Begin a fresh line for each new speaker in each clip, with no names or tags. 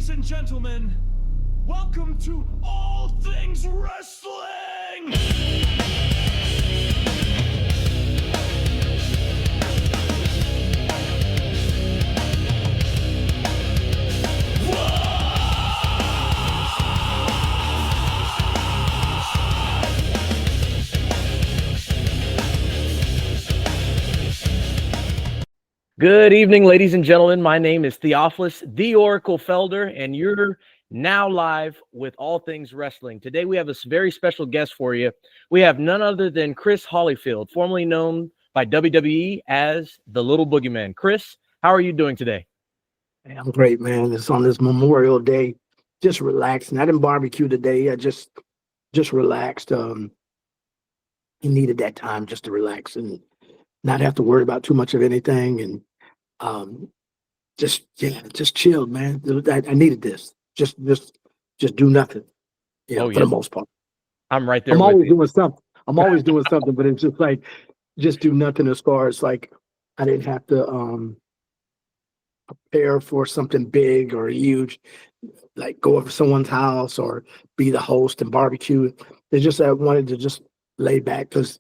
Ladies and gentlemen, welcome to All Things Wrestling!
Good evening, ladies and gentlemen. My name is Theophilus, the Oracle Felder, and you're now live with All Things Wrestling. Today, we have a very special guest for you. We have none other than Chris Hollyfield, formerly known by WWE as the Little Boogeyman. Chris, how are you doing today?
Hey, I'm great, man. It's on this Memorial Day. Just relaxing. I didn't barbecue today. I just relaxed. You needed that time just to relax and not have to worry about too much of anything, and just chilled, man. I needed this. Just do nothing. For the most part.
I'm right there.
I'm always doing something. But it's just like just do nothing as far as like I didn't have to prepare for something big or huge, like go over someone's house or be the host and barbecue. It's just I wanted to just lay back because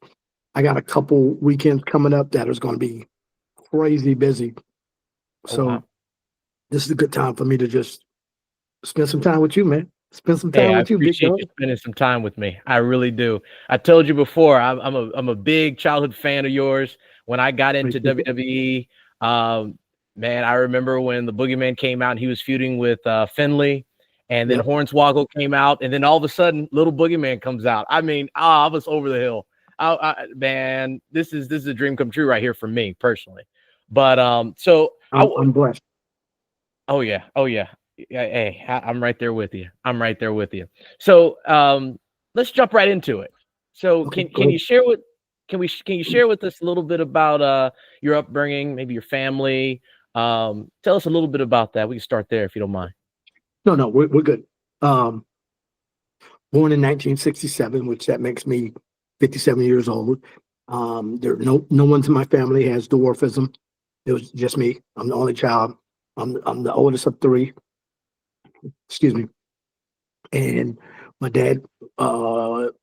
I got a couple weekends coming up that is going to be crazy busy. So This is a good time for me to just spend some time with you, man. Spend some time with you, big dog.
I appreciate you spending some time with me. I really do. I told you before, I'm a big childhood fan of yours. When I got into WWE, man, I remember when the Boogeyman came out and he was feuding with Finley, and then Hornswoggle came out, and then all of a sudden, Little Boogeyman comes out. I mean, I was over the hill. Man, this is a dream come true right here for me personally. But so
I'm blessed.
Oh yeah. Hey, I'm right there with you. So let's jump right into it. So can you share with us a little bit about your upbringing, maybe your family? Tell us a little bit about that. We can start there if you don't mind.
No, we're good. Born in 1967, which that makes me 57 years old. There no one in my family has dwarfism. It was just me. I'm the only child. I'm the oldest of three. Excuse me. And my dad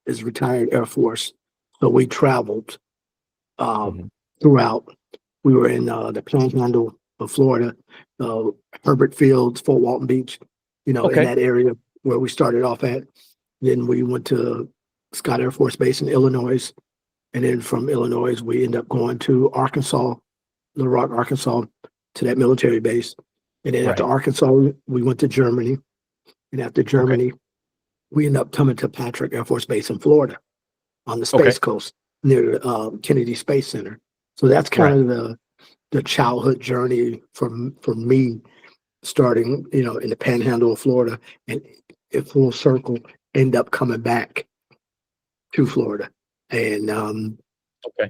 is retired Air Force, so we traveled throughout. We were in the Panhandle of Florida, Herbert Fields, Fort Walton Beach, in that area where we started off at. Then we went to Scott Air Force Base in Illinois, and then from Illinois we ended up going to Arkansas, Little Rock, Arkansas, to that military base. And then after Arkansas, we went to Germany. And after Germany, we ended up coming to Patrick Air Force Base in Florida on the Space Coast near Kennedy Space Center. So that's kind of the childhood journey for me, starting, in the Panhandle of Florida, and in full circle, end up coming back to Florida. And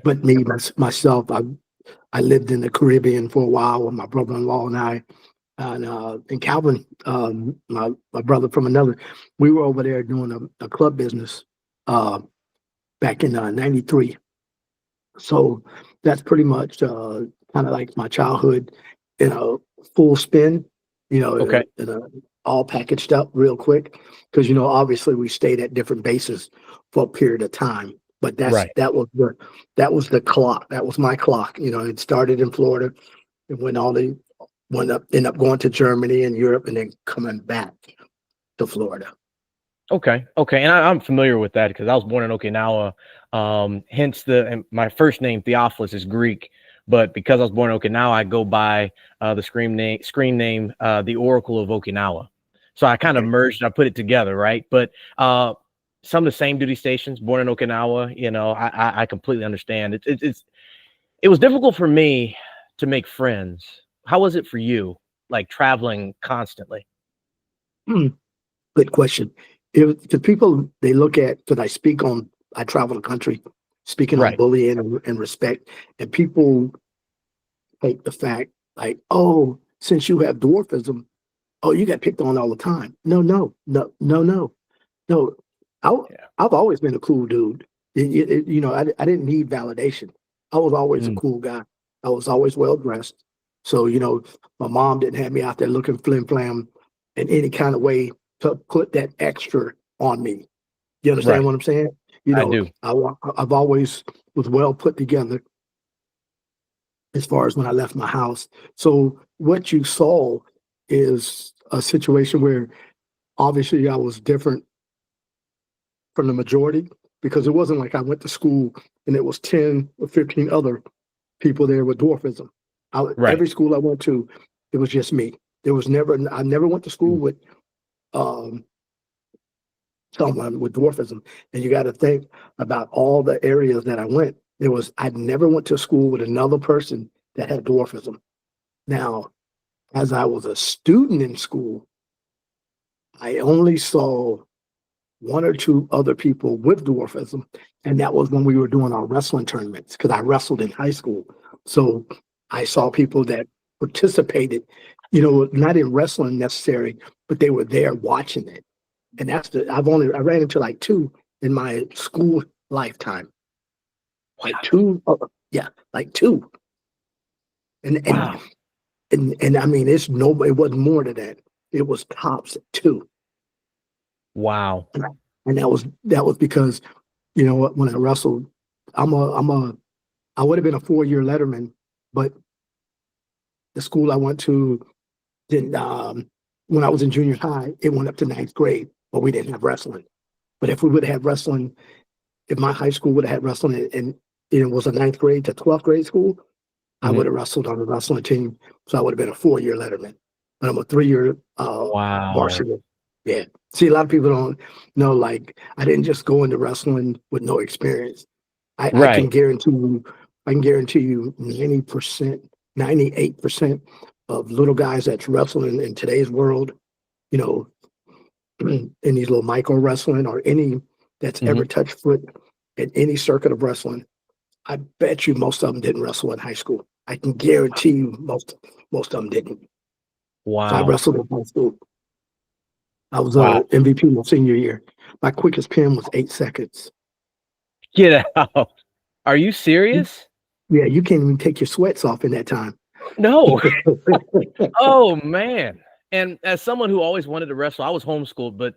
but me, myself, I lived in the Caribbean for a while with my brother-in-law and I, and Calvin, my brother from another. We were over there doing a club business back in '93. So that's pretty much kind of like my childhood in a full spin, in a all packaged up real quick, because obviously we stayed at different bases for a period of time. But that was the clock. That was my clock. It started in Florida, and ended up going to Germany and Europe, and then coming back to Florida.
Okay, and I'm familiar with that because I was born in Okinawa. Hence my first name Theophilus is Greek, but because I was born in Okinawa, I go by the screen name the Oracle of Okinawa. So I kind of merged, I put it together, right? But some of the same duty stations, born in Okinawa, I completely understand. It was difficult for me to make friends. How was it for you, like traveling constantly?
Good question. The people they look at, because I travel the country speaking on bullying and respect, and people take the fact like, oh, since you have dwarfism, oh, you got picked on all the time. No. I've always been a cool dude. I didn't need validation. I was always a cool guy. I was always well dressed. So, my mom didn't have me out there looking flim flam in any kind of way to put that extra on me. You understand
Right.
what I'm saying? You
I
know,
do.
I've always was well put together as far as when I left my house. So what you saw is a situation where obviously I was different from the majority, because it wasn't like I went to school and it was 10 or 15 other people there with dwarfism.
Right.
Every school I went to, it was just me. I never went to school with um, someone with dwarfism. And you got to think about all the areas that I went. I never went to school with another person that had dwarfism. Now, as I was a student in school, I only saw one or two other people with dwarfism, and that was when we were doing our wrestling tournaments, because I wrestled in high school. So I saw people that participated, not in wrestling necessarily, but they were there watching it. And I ran into like two in my school lifetime. Like two, like two. And
Wow.
and I mean, it wasn't more than that. It was tops at two.
Wow.
And that was because, when I wrestled, I would have been a 4-year letterman, but the school I went to didn't, when I was in junior high, it went up to 9th grade, but we didn't have wrestling. But if we would have had wrestling, if my high school would have had wrestling and it was a 9th grade to 12th grade school, I would have wrestled on the wrestling team. So I would have been a 4-year letterman. But I'm a 3-year
Wow.
varsity. Yeah. See, a lot of people don't know, like, I didn't just go into wrestling with no experience. I can
Right.
guarantee you, 90%, 98% of little guys that's wrestling in today's world, in these little micro wrestling or any that's ever touched foot in any circuit of wrestling, I bet you most of them didn't wrestle in high school. I can guarantee you most of them didn't. So I
Wow.
wrestled in high school. I was
Wow.
a MVP my senior year. My quickest pin was 8 seconds.
Get out. Are you serious?
Yeah, you can't even take your sweats off in that time.
No. Oh, man. And as someone who always wanted to wrestle, I was homeschooled, but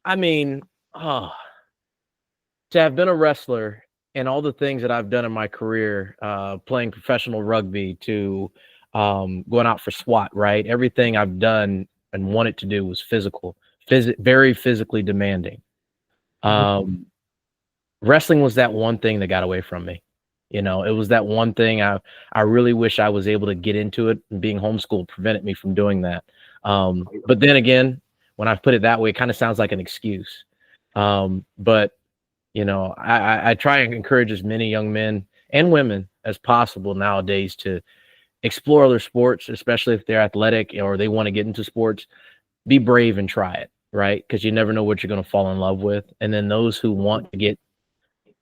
I mean, oh, to have been a wrestler and all the things that I've done in my career, playing professional rugby to going out for SWAT, right? Everything I've done and wanted to do was physical, very physically demanding. Wrestling was that one thing that got away from me. It was that one thing I really wish I was able to get into it, and being homeschooled prevented me from doing that. But then again, when I put it that way, it kind of sounds like an excuse. But I try and encourage as many young men and women as possible nowadays to explore other sports, especially if they're athletic or they want to get into sports. Be brave and try it, right? Because you never know what you're going to fall in love with. And then those who want to get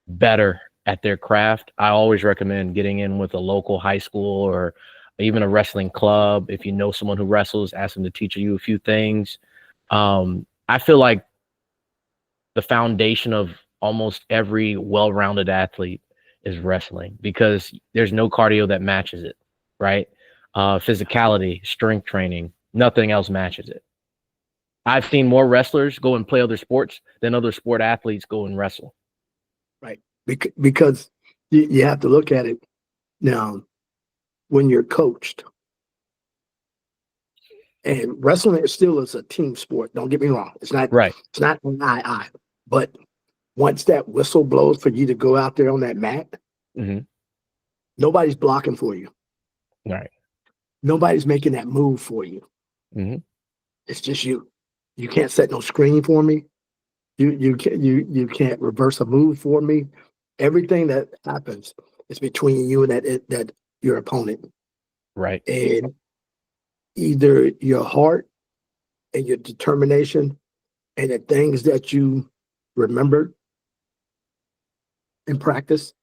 better at their craft, I always recommend getting in with a local high school or even a wrestling club. If you know someone who wrestles, ask them to teach you a few things. I feel like the foundation of almost every well-rounded athlete is wrestling, because there's no cardio that matches it, right? Physicality, strength training, nothing else matches it. I've seen more wrestlers go and play other sports than other sport athletes go and wrestle.
Right. Because you have to look at it now when you're coached. And wrestling still is a team sport. Don't get me wrong. It's not
Right.
It's not an I. But once that whistle blows for you to go out there on that mat, nobody's blocking for you.
Right.
Nobody's making that move for you. It's just you. You can't set no screen for me. You can't reverse a move for me. Everything that happens is between you and that your opponent.
Right.
And either your heart and your determination and the things that you remembered in practice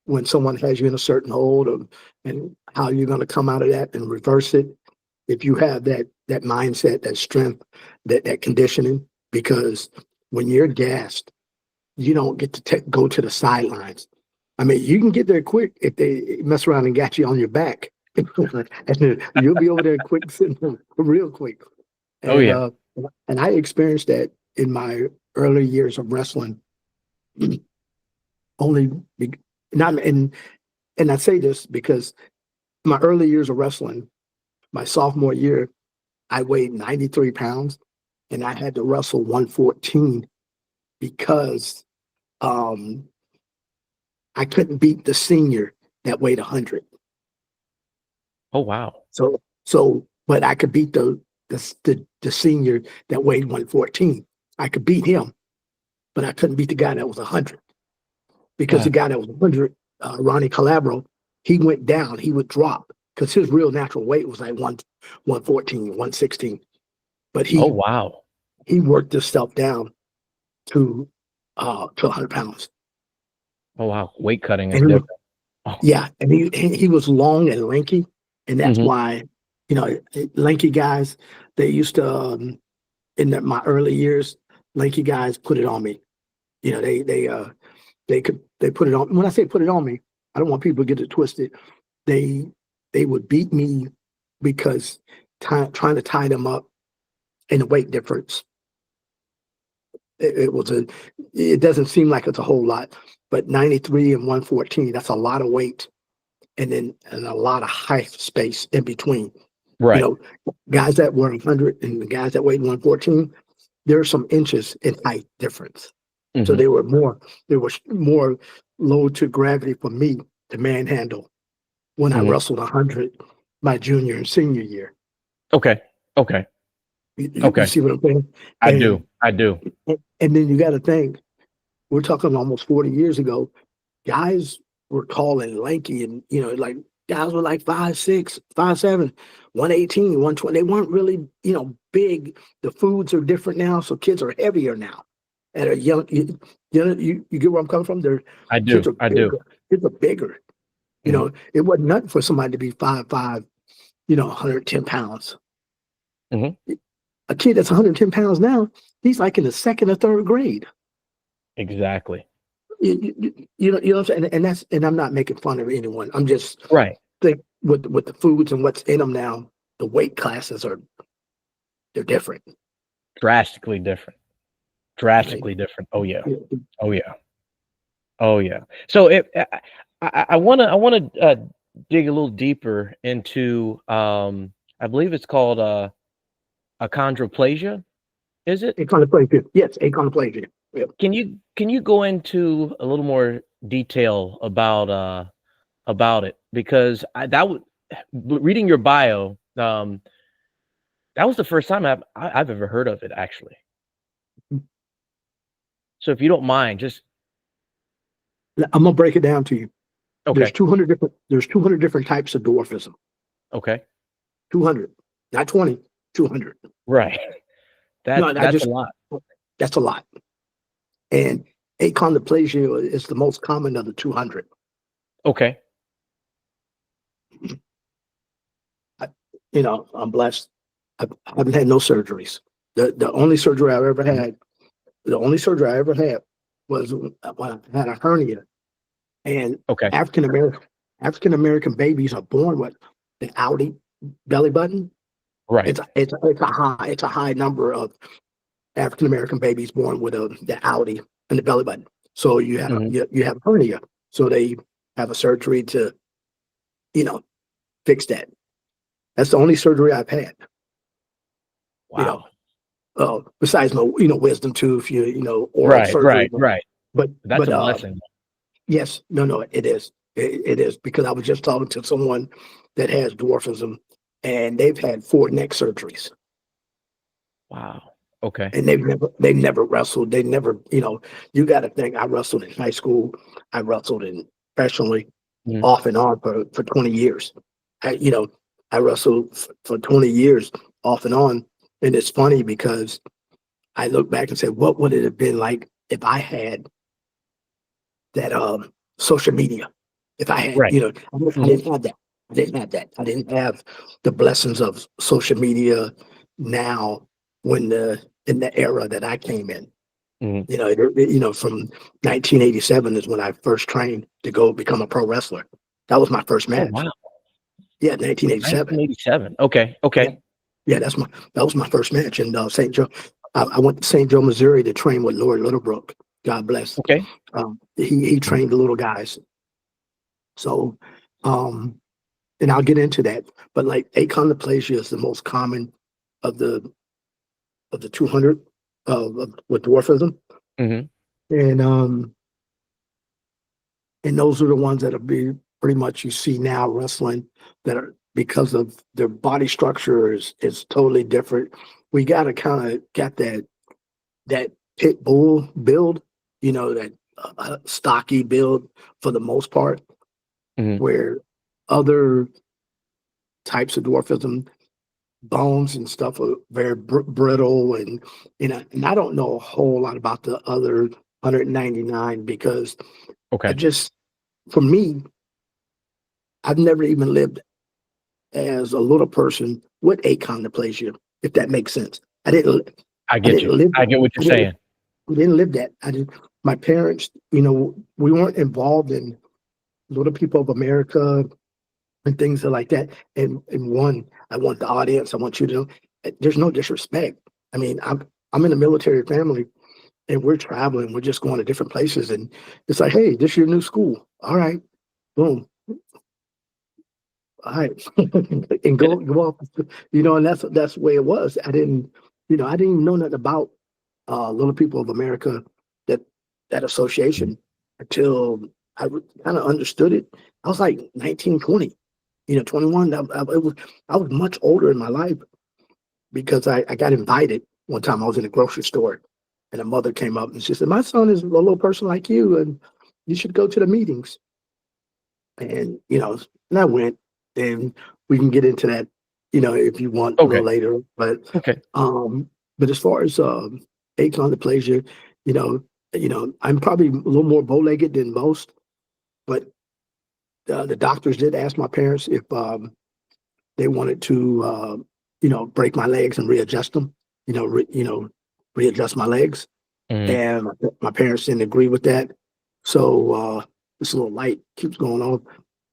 when someone has you in a certain hold, and how you're going to come out of that and reverse it. If you have that mindset, that strength, that conditioning, because when you're gassed, you don't get to go to the sidelines. I mean, you can get there quick if they mess around and got you on your back. And you'll be over there quick, sitting real quick.
Oh
And
yeah.
and I experienced that in my early years of wrestling. Only be, not and I say this because my early years of wrestling, my sophomore year, I weighed 93 pounds and I had to wrestle 114 because um, I couldn't beat the senior that weighed 100.
Oh wow.
But I could beat the senior that weighed 114. I could beat him, but I couldn't beat the guy that was 100 because the
God.
guy that was 100, Ronnie Calabro, he went down, he would drop because his real natural weight was like 114, 116. But
Oh wow.
he worked himself down to 100 pounds.
Oh wow. Weight cutting is
And he was,
different. Oh.
yeah, and he was long and lanky, and that's
Hmm.
why, lanky guys, they used to my early years, lanky guys put it on me. They put it on. When I say put it on me, I don't want people to get it twisted. They they would beat me because trying to tie them up in the weight difference. It was it doesn't seem like it's a whole lot, but 93 and 114, that's a lot of weight, and a lot of height space in between. You
Right.
know, guys that were 100 and the guys that weighed 114, there's some inches in height difference. So
Hmm.
there was more low to gravity for me to manhandle when I
Hmm.
wrestled 100 my junior and senior year.
Okay. Okay.
You
Okay.
see what I'm saying?
I do. I do.
And then you got to think, we're talking almost 40 years ago. Guys were tall and lanky, and like guys were like 5'6", 5'7", 118, 120. They weren't really, big. The foods are different now, so kids are heavier now. At a young, you get where I'm coming from.
I
Kids
do.
are
I do.
bigger. Kids are bigger.
Hmm.
It wasn't nothing for somebody to be 5'5", 110 pounds.
Hmm.
A kid that's 110 pounds now, he's like in the second or third grade.
Exactly.
You know what I'm saying? And I'm not making fun of anyone. I'm just
Right.
think with the foods and what's in them now, the weight classes they're different.
Drastically different.
Right?
Drastically different. Oh yeah. Oh yeah. Oh yeah. So I want to dig a little deeper into I believe it's called achondroplasia. Is it?
Achondroplasia. Yes, achondroplasia. Yeah.
Can you go into a little more detail about it, because that would, reading your bio, that was the first time I've ever heard of it, actually. So if you don't mind, just
I'm gonna break it down to you.
okay.
There's 200 different types of dwarfism.
Okay.
200, not 20, 200.
Right.
No,
That's a lot.
that's a lot. And achondroplasia is the most common of the 200.
Okay.
I'm blessed. I haven't had no surgeries. The only surgery I ever
Mhm.
had, the only surgery I ever had was when I had a hernia. And
Okay.
African American babies are born with the outie belly button.
Right.
It's a high number of African American babies born with the outie and the belly button. So
Hmm.
you have hernia. So they have a surgery to you know fix that. That's the only surgery I've had. You know,
Wow.
besides my wisdom tooth, oral
Right.
surgery,
Right. Right.
but
That's a blessing.
yes, no, it is. It is because I was just talking to someone that has dwarfism, and they've had 4 neck surgeries,
Wow. Okay.
and they never wrestled. They never, you got to think. I wrestled in high school. I wrestled in professionally,
Mhm.
off and on for 20 years. I wrestled for 20 years off and on, and it's funny because I look back and say, what would it have been like if I had that social media? If I had,
Right.
I
Hmm.
didn't have that. I didn't have that. I didn't have the blessings of social media now in the era that I came in.
Hmm.
From 1987 is when I first trained to go become a pro wrestler. That was my first
Oh
match.
wow.
Yeah, 1987.
1987. Okay.
Yeah,
Okay.
Yeah, that was my first match in St. Joe. I went to St. Joe, Missouri to train with Lord Littlebrook. God bless.
Okay.
He trained the little guys. So, and I'll get into that. But like achondroplasia is the most common of the 200 with dwarfism,
Hmm.
and those are the ones that'll be pretty much you see now wrestling that are because of their body structure is totally different. We got to kind of get that pit bull build, that stocky build for the most part,
Hmm.
where other types of dwarfism bones and stuff are very brittle, and I don't know a whole lot about the other 199 because I
Okay.
just, for me, I've never even lived as a little person with achondroplasia, if that makes sense.
I
I
get you.
didn't live
I
that.
get what you're saying.
I didn't live that. My parents, we weren't involved in Little People of America and things like that. And one, I want the audience, I want you to know, there's no disrespect. I mean, I'm in a military family and we're traveling, we're just going to different places, and it's like, hey, this is your new school. All right, boom. All right. And go off, and that's the way it was. I didn't even know nothing about Little People of America, that that association, until I kind of understood it. I was like 19, 20, 21. I was much older in my life because I got invited one time. I was in a grocery store and a mother came up and she said, my son is a little person like you and you should go to the meetings. And, and I went, and we can get into that, if you want a little
Okay.
later.
Okay.
But as far as achondroplasia, you know, I'm probably a little more bow-legged than most, but the doctors did ask my parents if they wanted to, break my legs and readjust them, readjust my legs.
Hmm.
And my parents didn't agree with that. So this little light keeps going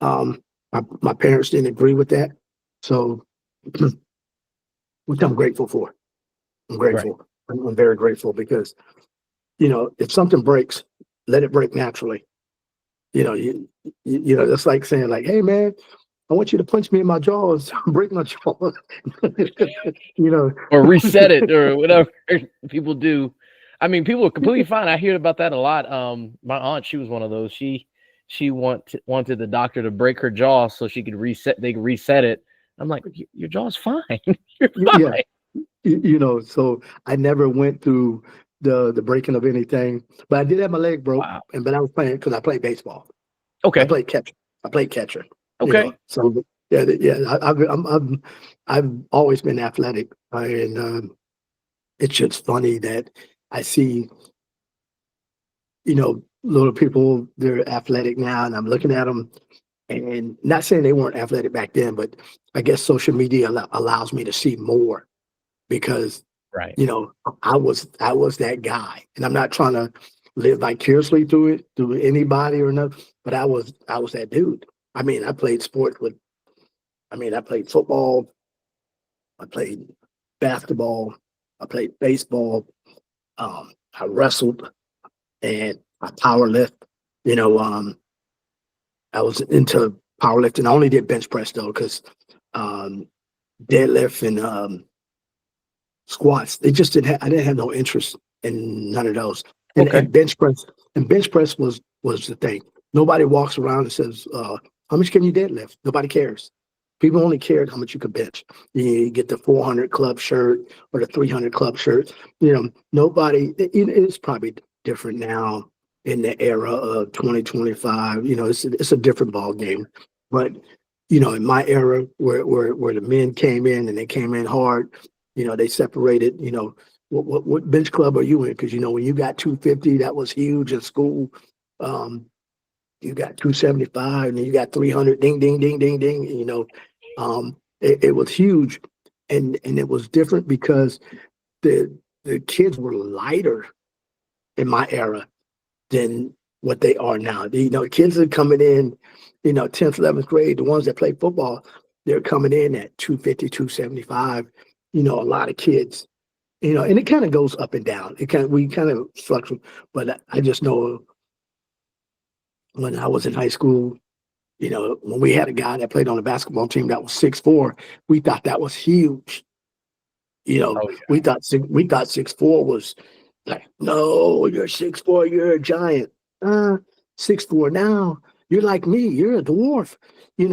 on. My parents didn't agree with that. So, which I'm grateful for. I'm
Right.
grateful. I'm very grateful because, if something breaks, let it break naturally. That's like saying like, hey man, I want you to punch me in my jaw and break my jaw. you know,
Or reset it or whatever people do. I mean, people are completely fine. I hear about that a lot. My aunt, she was one of those. She wanted the doctor to break her jaw so she could reset. They could reset it. I'm like, your jaw's fine. You're
yeah,
fine.
so I never went through the breaking of anything, but I did have my leg broke,
Wow.
but I was playing because I played baseball. I
Okay.
played catcher. I played catcher.
Okay.
So yeah. I've always been athletic, and it's just funny that I see little people, they're athletic now, and I'm looking at them, and not saying they weren't athletic back then, but I guess social media allows me to see more because
Right.
I was that guy, and I'm not trying to live vicariously through anybody or nothing, but I was that dude. I mean, I played football, I played basketball, I played baseball, I wrestled, and I power lift. You know, I was into powerlifting. I only did bench press though, because um, deadlift and squats. They just didn't. I didn't have no interest in none of those. And
Okay.
and bench press was the thing. Nobody walks around and says, "How much can you deadlift?" Nobody cares. People only cared how much you could bench. You get the 400 club shirt or the 300 club shirt. Nobody. It's probably different now in the era of 2025. It's a different ball game. But in my era, where the men came in and they came in hard, they separated. What bench club are you in? Because when you got 250, that was huge in school. Um, you got 275, and then you got 300. Ding, ding, ding, ding, ding. It was huge, and it was different because the kids were lighter in my era than what they are now. Kids are coming in, 10th, 11th grade, the ones that play football, they're coming in at 250, 275. a lot of kids, and it kind of goes up and down. We kind of fluctuate, but I just know when I was in high school, when we had a guy that played on the basketball team that was 6'4", we thought that was huge.
Oh
We thought 6'4" was like, no, you're 6'4", you're a giant. 6'4" now, you're like me, you're a dwarf. In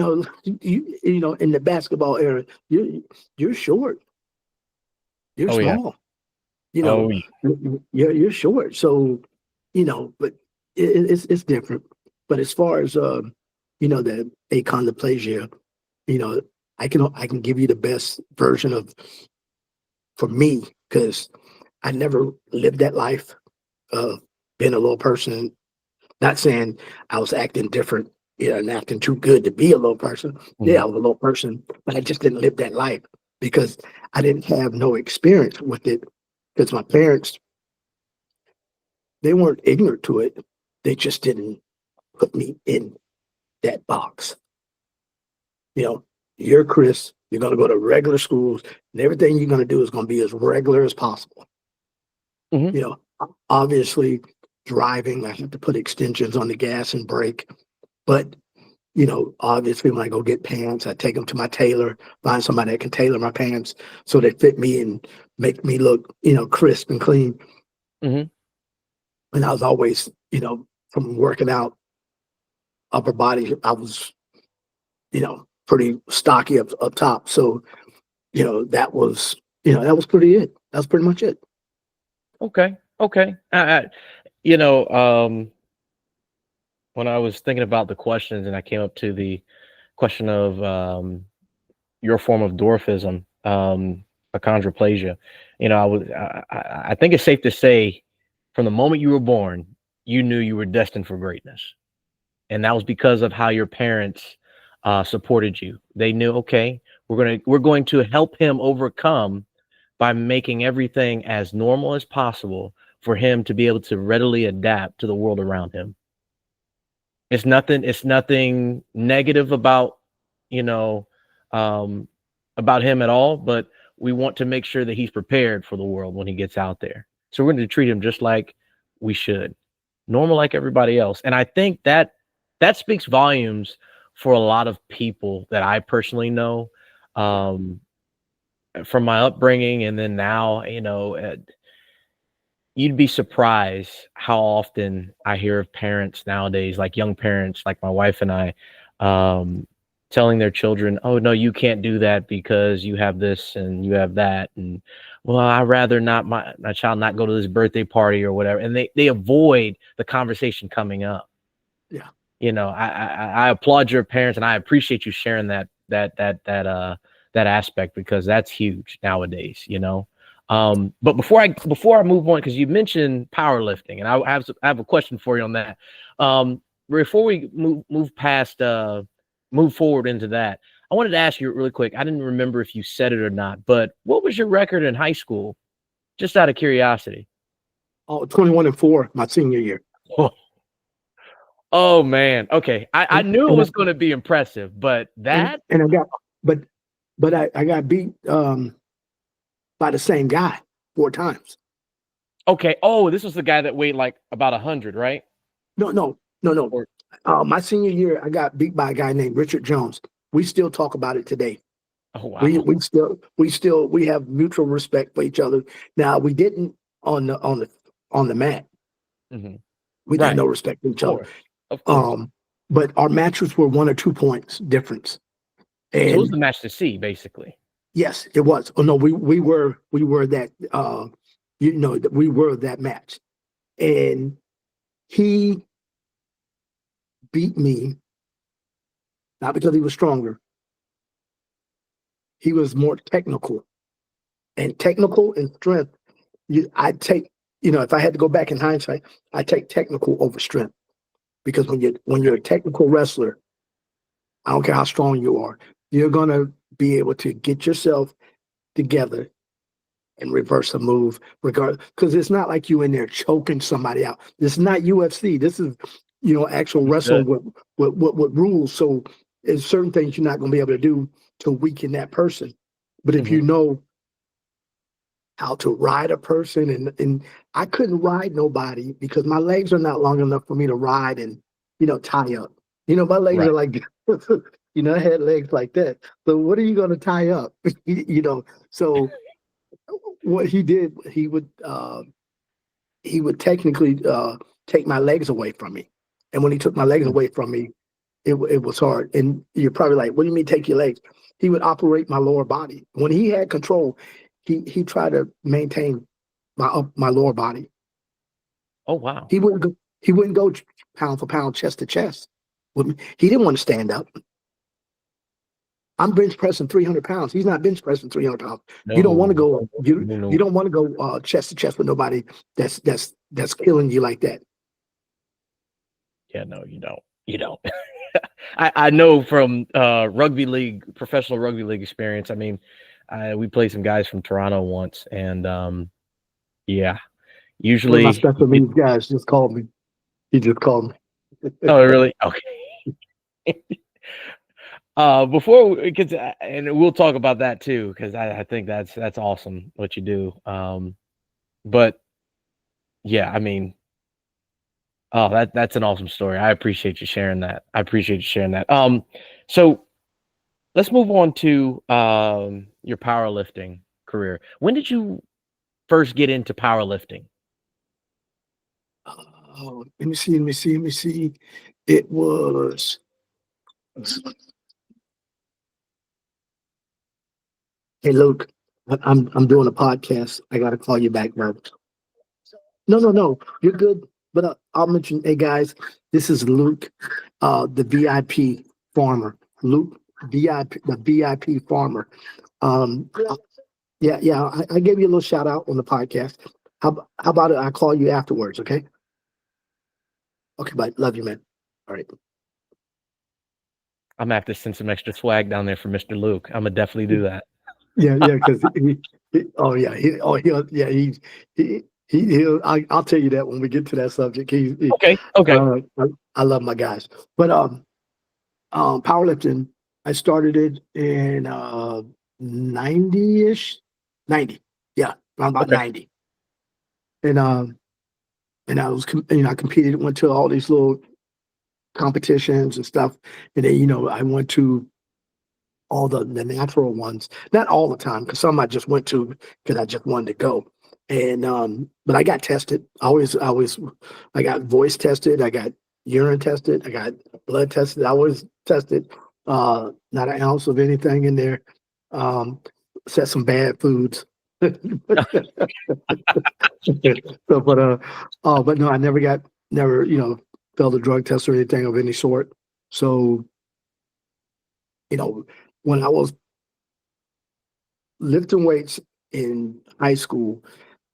the basketball era, you're short, you're
oh yeah,
small.
oh yeah.
You're short. So, but it's different. But as far as the achondroplasia, I can give you the best version of for me, because I never lived that life of being a little person. Not saying I was acting different, and acting too good to be a little person. Yeah, I was a little person, but I just didn't live that life because I didn't have no experience with it. Because my parents, they weren't ignorant to it. They just didn't put me in that box. You're Chris, you're going to go to regular schools, and everything you're going to do is going to be as regular as possible.
Mhm.
Obviously, driving, I have to put extensions on the gas and brake. But, obviously, when I go get pants, I take them to my tailor, find somebody that can tailor my pants so they fit me and make me look, crisp and clean.
Mhm.
And I was always, from working out upper body, I was, pretty stocky up top. So, that was pretty it. That's pretty much it.
Okay. Okay. You know, um, when I was thinking about the questions and I came up to the question of your form of dwarfism, achondroplasia, I think it's safe to say from the moment you were born, you knew you were destined for greatness. And that was because of how your parents supported you. They knew, okay, we're going to help him overcome by making everything as normal as possible for him to be able to readily adapt to the world around him. It's nothing negative about, you know, about him at all, but we want to make sure that he's prepared for the world when he gets out there. So we're going to treat him just like we should, normal like everybody else. And I think that speaks volumes for a lot of people that I personally know, from my upbringing. And then now, you'd be surprised how often I hear of parents nowadays, like young parents, like my wife and I, telling their children, "Oh no, you can't do that because you have this and you have that," and well, I'd rather not my child not go to this birthday party or whatever, and they avoid the conversation coming up.
Yeah.
I applaud your parents and I appreciate you sharing that aspect because that's huge nowadays. But before I move on, because you mentioned powerlifting, and I have a question for you on that. Before we move forward into that, I wanted to ask you really quick. I didn't remember if you said it or not, but what was your record in high school? Just out of curiosity.
Oh, 21-4, my senior year.
Oh man. Okay. I
And,
knew it
and,
was going to be impressive, but that.
and I got, but I got beat by the same guy 4 times.
Okay. Oh, this was the guy that weighed like about 100, right?
No.
Or,
My senior year, I got beat by a guy named Richard Jones. We still talk about it today.
oh wow.
We have mutual respect for each other. Now we didn't on the mat.
Mm-hmm.
We
Right.
had no respect for each other.
Of course.
But our matches were 1 or 2 points difference.
So it was
And
the match to see, basically.
yes, it was. Oh no, we were that we were that match. And he beat me not because he was stronger. He was more technical. And technical and strength, I take, if I had to go back in hindsight, I take technical over strength. Because when you're a technical wrestler, I don't care how strong you are, you're gonna be able to get yourself together and reverse a move, regardless. Because it's not like you in there choking somebody out. This is not UFC. This is actual wrestling with rules. So there's certain things you're not gonna be able to do to weaken that person. But if
Mhm.
how to ride a person, and I couldn't ride nobody because my legs are not long enough for me to ride and tie up. My legs
Right.
are like I had legs like that. So what are you going to tie up? So what he did, he would technically take my legs away from me, and when he took my legs away from me, it was hard. And you're probably like, what do you mean take your legs? He would operate my lower body. When he had control, he tried to maintain my lower body.
Oh, wow.
He wouldn't go pound for pound, chest to chest with me. He didn't want to stand up. I'm bench pressing 300 pounds. He's not bench pressing 300 pounds. You don't want to
No,
go. You
no.
you don't want to go chest to chest with nobody that's killing you like that.
Yeah, no, you don't. You don't. I know from professional rugby league experience. I mean, we played some guys from Toronto once, and yeah,
One of
usually.
my special needs guys just called me. He just called me.
Oh, really? Okay. Before, because and we'll talk about that too, because I think that's awesome what you do. But yeah, I mean, oh, that's an awesome story. I appreciate you sharing that. So let's move on to your powerlifting career. When did you first get into powerlifting?
Oh, let me see. It was. Hey, Luke, I'm doing a podcast. I got to call you back, bro. No, you're good. But I'll mention, hey guys, this is Luke, the VIP farmer. Luke, VIP, the VIP farmer. Um, yeah. I gave you a little shout out on the podcast. How about it? I call you afterwards, okay? Okay, bye. Love you, man. All right.
I'm gonna have to send some extra swag down there for Mr. Luke. I'm gonna definitely do that.
Yeah, because I'll tell you that when we get to that subject.
Okay.
I love my guys, but powerlifting, I started it in 90-ish, 90, yeah, around about
Okay.
90, and I competed, went to all these little competitions and stuff, and then I went to all the natural ones, not all the time, because some I just went to because I just wanted to go. And but I got tested. I got voice tested, I got urine tested, I got blood tested. I was tested. Not an ounce of anything in there. Said some bad foods. So, but no, I never failed a drug test or anything of any sort. So, when I was lifting weights in high school,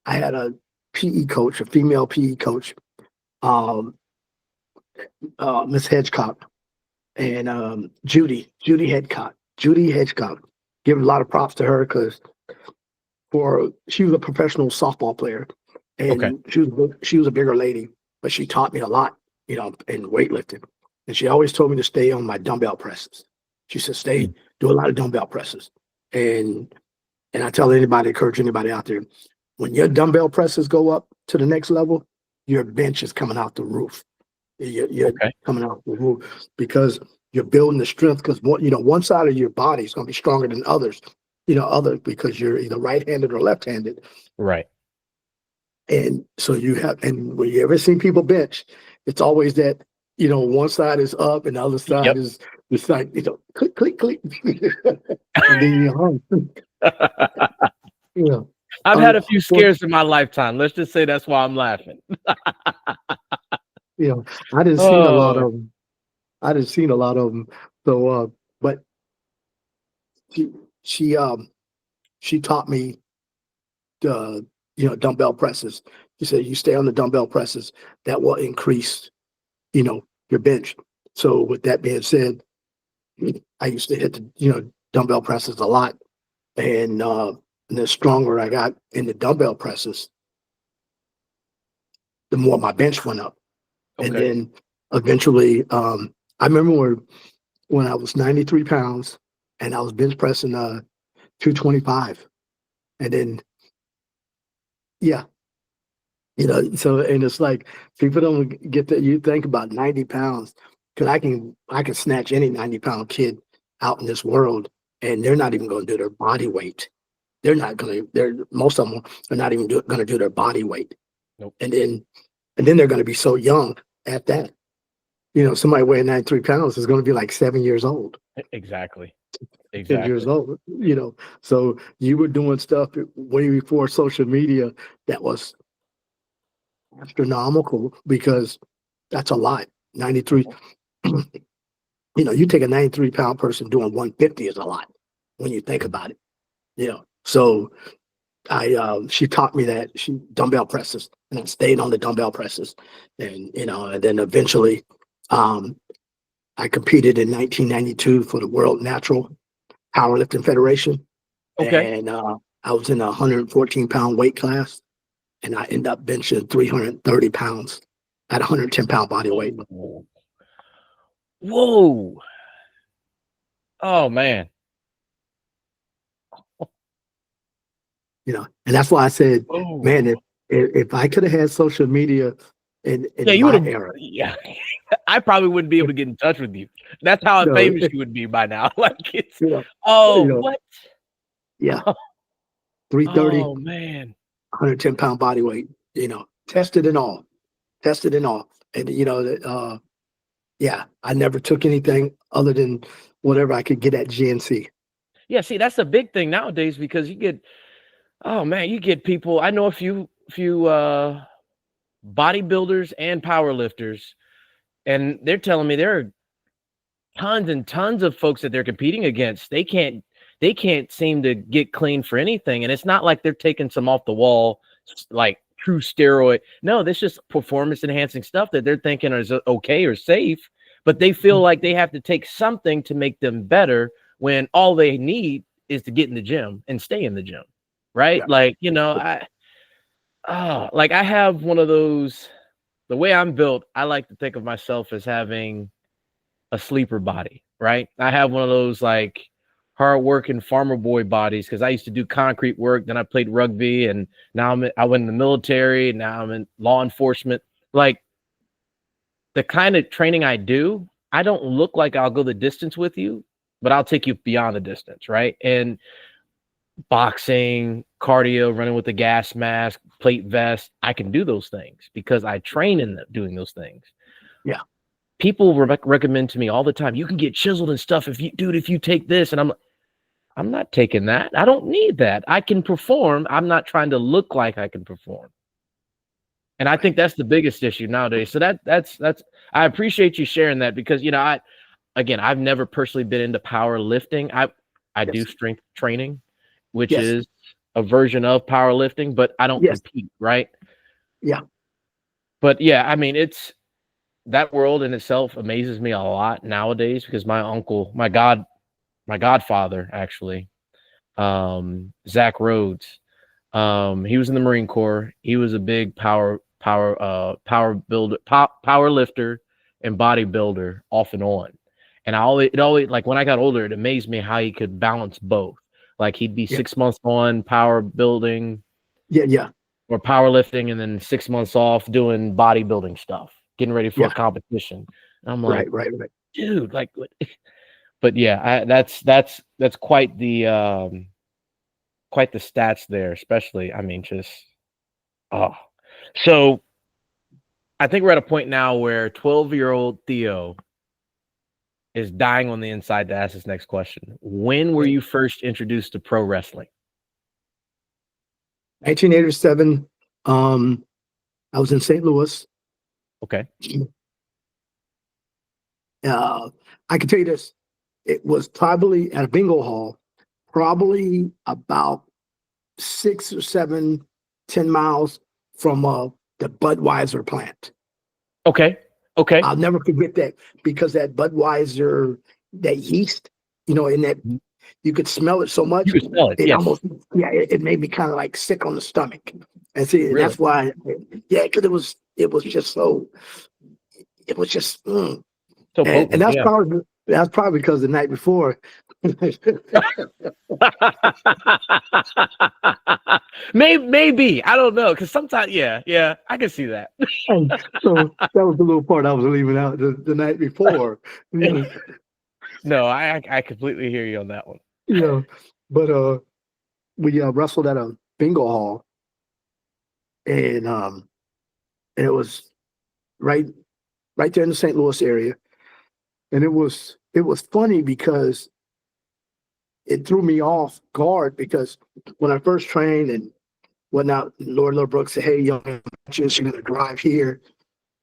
I had a PE coach, a female PE coach, um, Miss Hedgecock, and Judy Hedgecock. Give a lot of props to her because she was a professional softball player,
Okay.
and she was a bigger lady, but she taught me a lot, in weightlifting, and she always told me to stay on my dumbbell presses. She said, do a lot of dumbbell presses, and I encourage anybody out there, when your dumbbell presses go up to the next level, your bench is coming out the roof. You're coming out the roof because you're building the strength. Because one side of your body is going to be stronger than others. Because you're either right-handed or left-handed.
Right.
And so and when you ever seen people bench, it's always that one side is up and the other side is it's like click click click, and then you're home.
I've had a few scares in my lifetime. Let's just say that's why I'm laughing.
I didn't seen a lot of them. So, but she taught me the dumbbell presses. She said, you stay on the dumbbell presses, that will increase your bench. So with that being said, I used to hit the dumbbell presses a lot, and the stronger I got in the dumbbell presses, the more my bench went up.
Okay.
And then eventually, I remember when I was 93 pounds and I was bench pressing 225, and then Yeah. So, and it's like people don't get that. You think about 90 pounds, because I can snatch any 90-pound kid out in this world, and they're not even going to do their body weight. They're not going to. Most of them are not even going to do their body weight.
Nope.
And then they're going to be so young at that. Somebody weighing 93 pounds is going to be like 7 years old.
Exactly.
10 years old. So you were doing stuff way before social media that was astronomical, because that's a lot. 93. You take a 93-pound person doing 150 is a lot when you think about it. So she taught me that, she dumbbell presses, and I stayed on the dumbbell presses, and then eventually I competed in 1992 for the World Natural Powerlifting Federation.
Okay.
And I was in a 114-pound weight class, and I ended up benching 330 pounds at 110-pound body weight.
Whoa. Oh, man.
And that's why I said, man, if I could have had social media in my era.
Yeah. I probably wouldn't be able to get in touch with you. That's how famous you would be by now. Like it's what?
Yeah. 330.
Oh man.
110-pound body weight, tested and all. And I never took anything other than whatever I could get at GNC.
Yeah, see, that's a big thing nowadays, because you get people. I know a few bodybuilders and powerlifters, and they're telling me there are tons and tons of folks that they're competing against. They can't seem to get clean for anything. And it's not like they're taking some off the wall, like true steroid. No, this is just performance enhancing stuff that they're thinking is okay or safe, but they feel like they have to take something to make them better, when all they need is to get in the gym and stay in the gym. Right. Yeah. Like, I have one of those, the way I'm built, I like to think of myself as having a sleeper body, right? I have one of those like hard-working farmer boy bodies, because I used to do concrete work, then I played rugby, and now I went in the military, and now I'm in law enforcement. Like, the kind of training I do, I don't look like I'll go the distance with you, but I'll take you beyond the distance, right? And boxing, cardio, running with a gas mask, plate vest, I can do those things because I train in them doing those things.
Yeah.
People recommend to me all the time, you can get chiseled and stuff if you take this. And I'm not taking that. I don't need that. I can perform. I'm not trying to look like I can perform. And I think that's the biggest issue nowadays. So that's I appreciate you sharing that, because I've never personally been into powerlifting. I do strength training, which is a version of powerlifting, but I don't compete, right?
Yeah.
But yeah, I mean, it's that world in itself amazes me a lot nowadays, because my uncle, my godfather, actually, Zach Rhodes, he was in the Marine Corps. He was a big power lifter and bodybuilder off and on. And it always like, when I got older, it amazed me how he could balance both. Like, he'd be 6 months on power building, or powerlifting, and then 6 months off doing bodybuilding stuff, getting ready for a competition. And I'm like, right, dude, like, what? But yeah, that's quite the stats there, especially. I mean, so I think we're at a point now where 12-year-old Theo is dying on the inside to ask this next question. When were you first introduced to pro wrestling?
1987. I was in St. Louis.
Okay.
I can tell you this. It was probably at a bingo hall, probably about 6 or 7, 10 miles from the Budweiser plant.
Okay.
I'll never forget that, because that Budweiser, that yeast, in that, you could smell it so much.
You could smell it.
It almost, it made me kind of like sick on the stomach. And see, really? That's why, because it was just so, it was just,
so potent,
and that's probably because the night before,
Maybe I don't know because sometimes, yeah, I can see that.
And so that was the little part I was leaving out the night before.
No, I completely hear you on that one.
You know, but we wrestled at a bingo hall, and it was right there in the St. Louis area, and it was funny because it threw me off guard because when I first trained and whatnot, Lord Brooks said, "Hey, young man, you're gonna drive here,"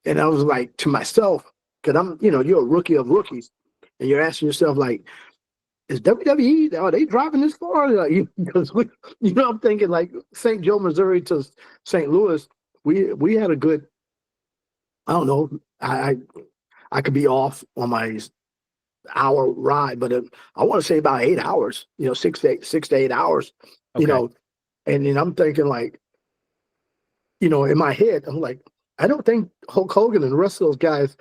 and I was like to myself, because you're a rookie of rookies, and you're asking yourself like, is WWE, are they driving this far? Like, because I'm thinking like St. Joe, Missouri to St. Louis, we had a good, I don't know, I could be off on my hour ride, but I want to say about 8 hours, 6 to 8 hours,
Okay.
and then I'm thinking like, in my head, I'm like, I don't think Hulk Hogan and the rest of those guys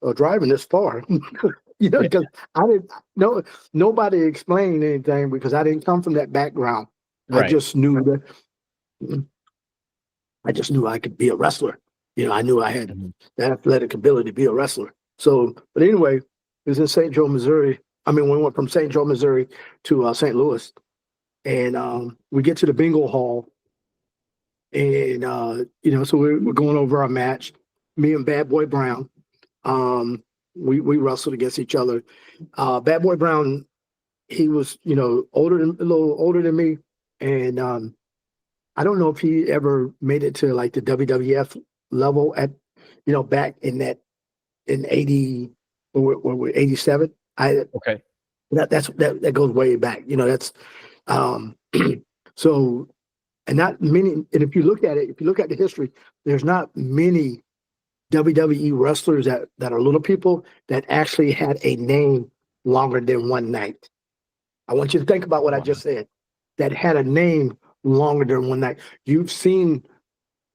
are driving this far. Because I didn't know, nobody explained anything because I didn't come from that background.
Right.
I just knew I could be a wrestler. I knew I had the athletic ability to be a wrestler. So, but anyway, it was in St. Joe, Missouri. I mean, we went from St. Joe, Missouri to St. Louis, and we get to the bingo hall, and so we're going over our match. Me and Bad Boy Brown. We wrestled against each other. Bad Boy Brown, he was, a little older than me. And I don't know if he ever made it to like the WWF level at, back in 80 or 87.
Okay.
That goes way back. That's so, and not many, and if you look at the history, there's not many WWE wrestlers that are little people that actually had a name longer than one night. I want you to think about what I just said. That had a name longer than one night. You've seen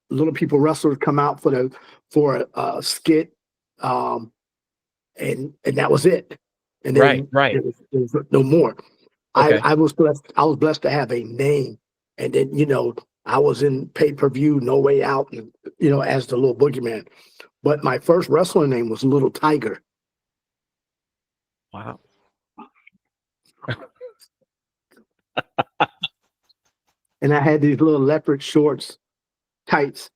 little people wrestlers come out for a skit, and that was it. And then
right.
There was no more.
Okay.
I was blessed to have a name, and then I was in pay-per-view, No Way Out, and as the little Boogeyman. But my first wrestling name was Little Tiger.
Wow.
And I had these little leopard shorts, tights,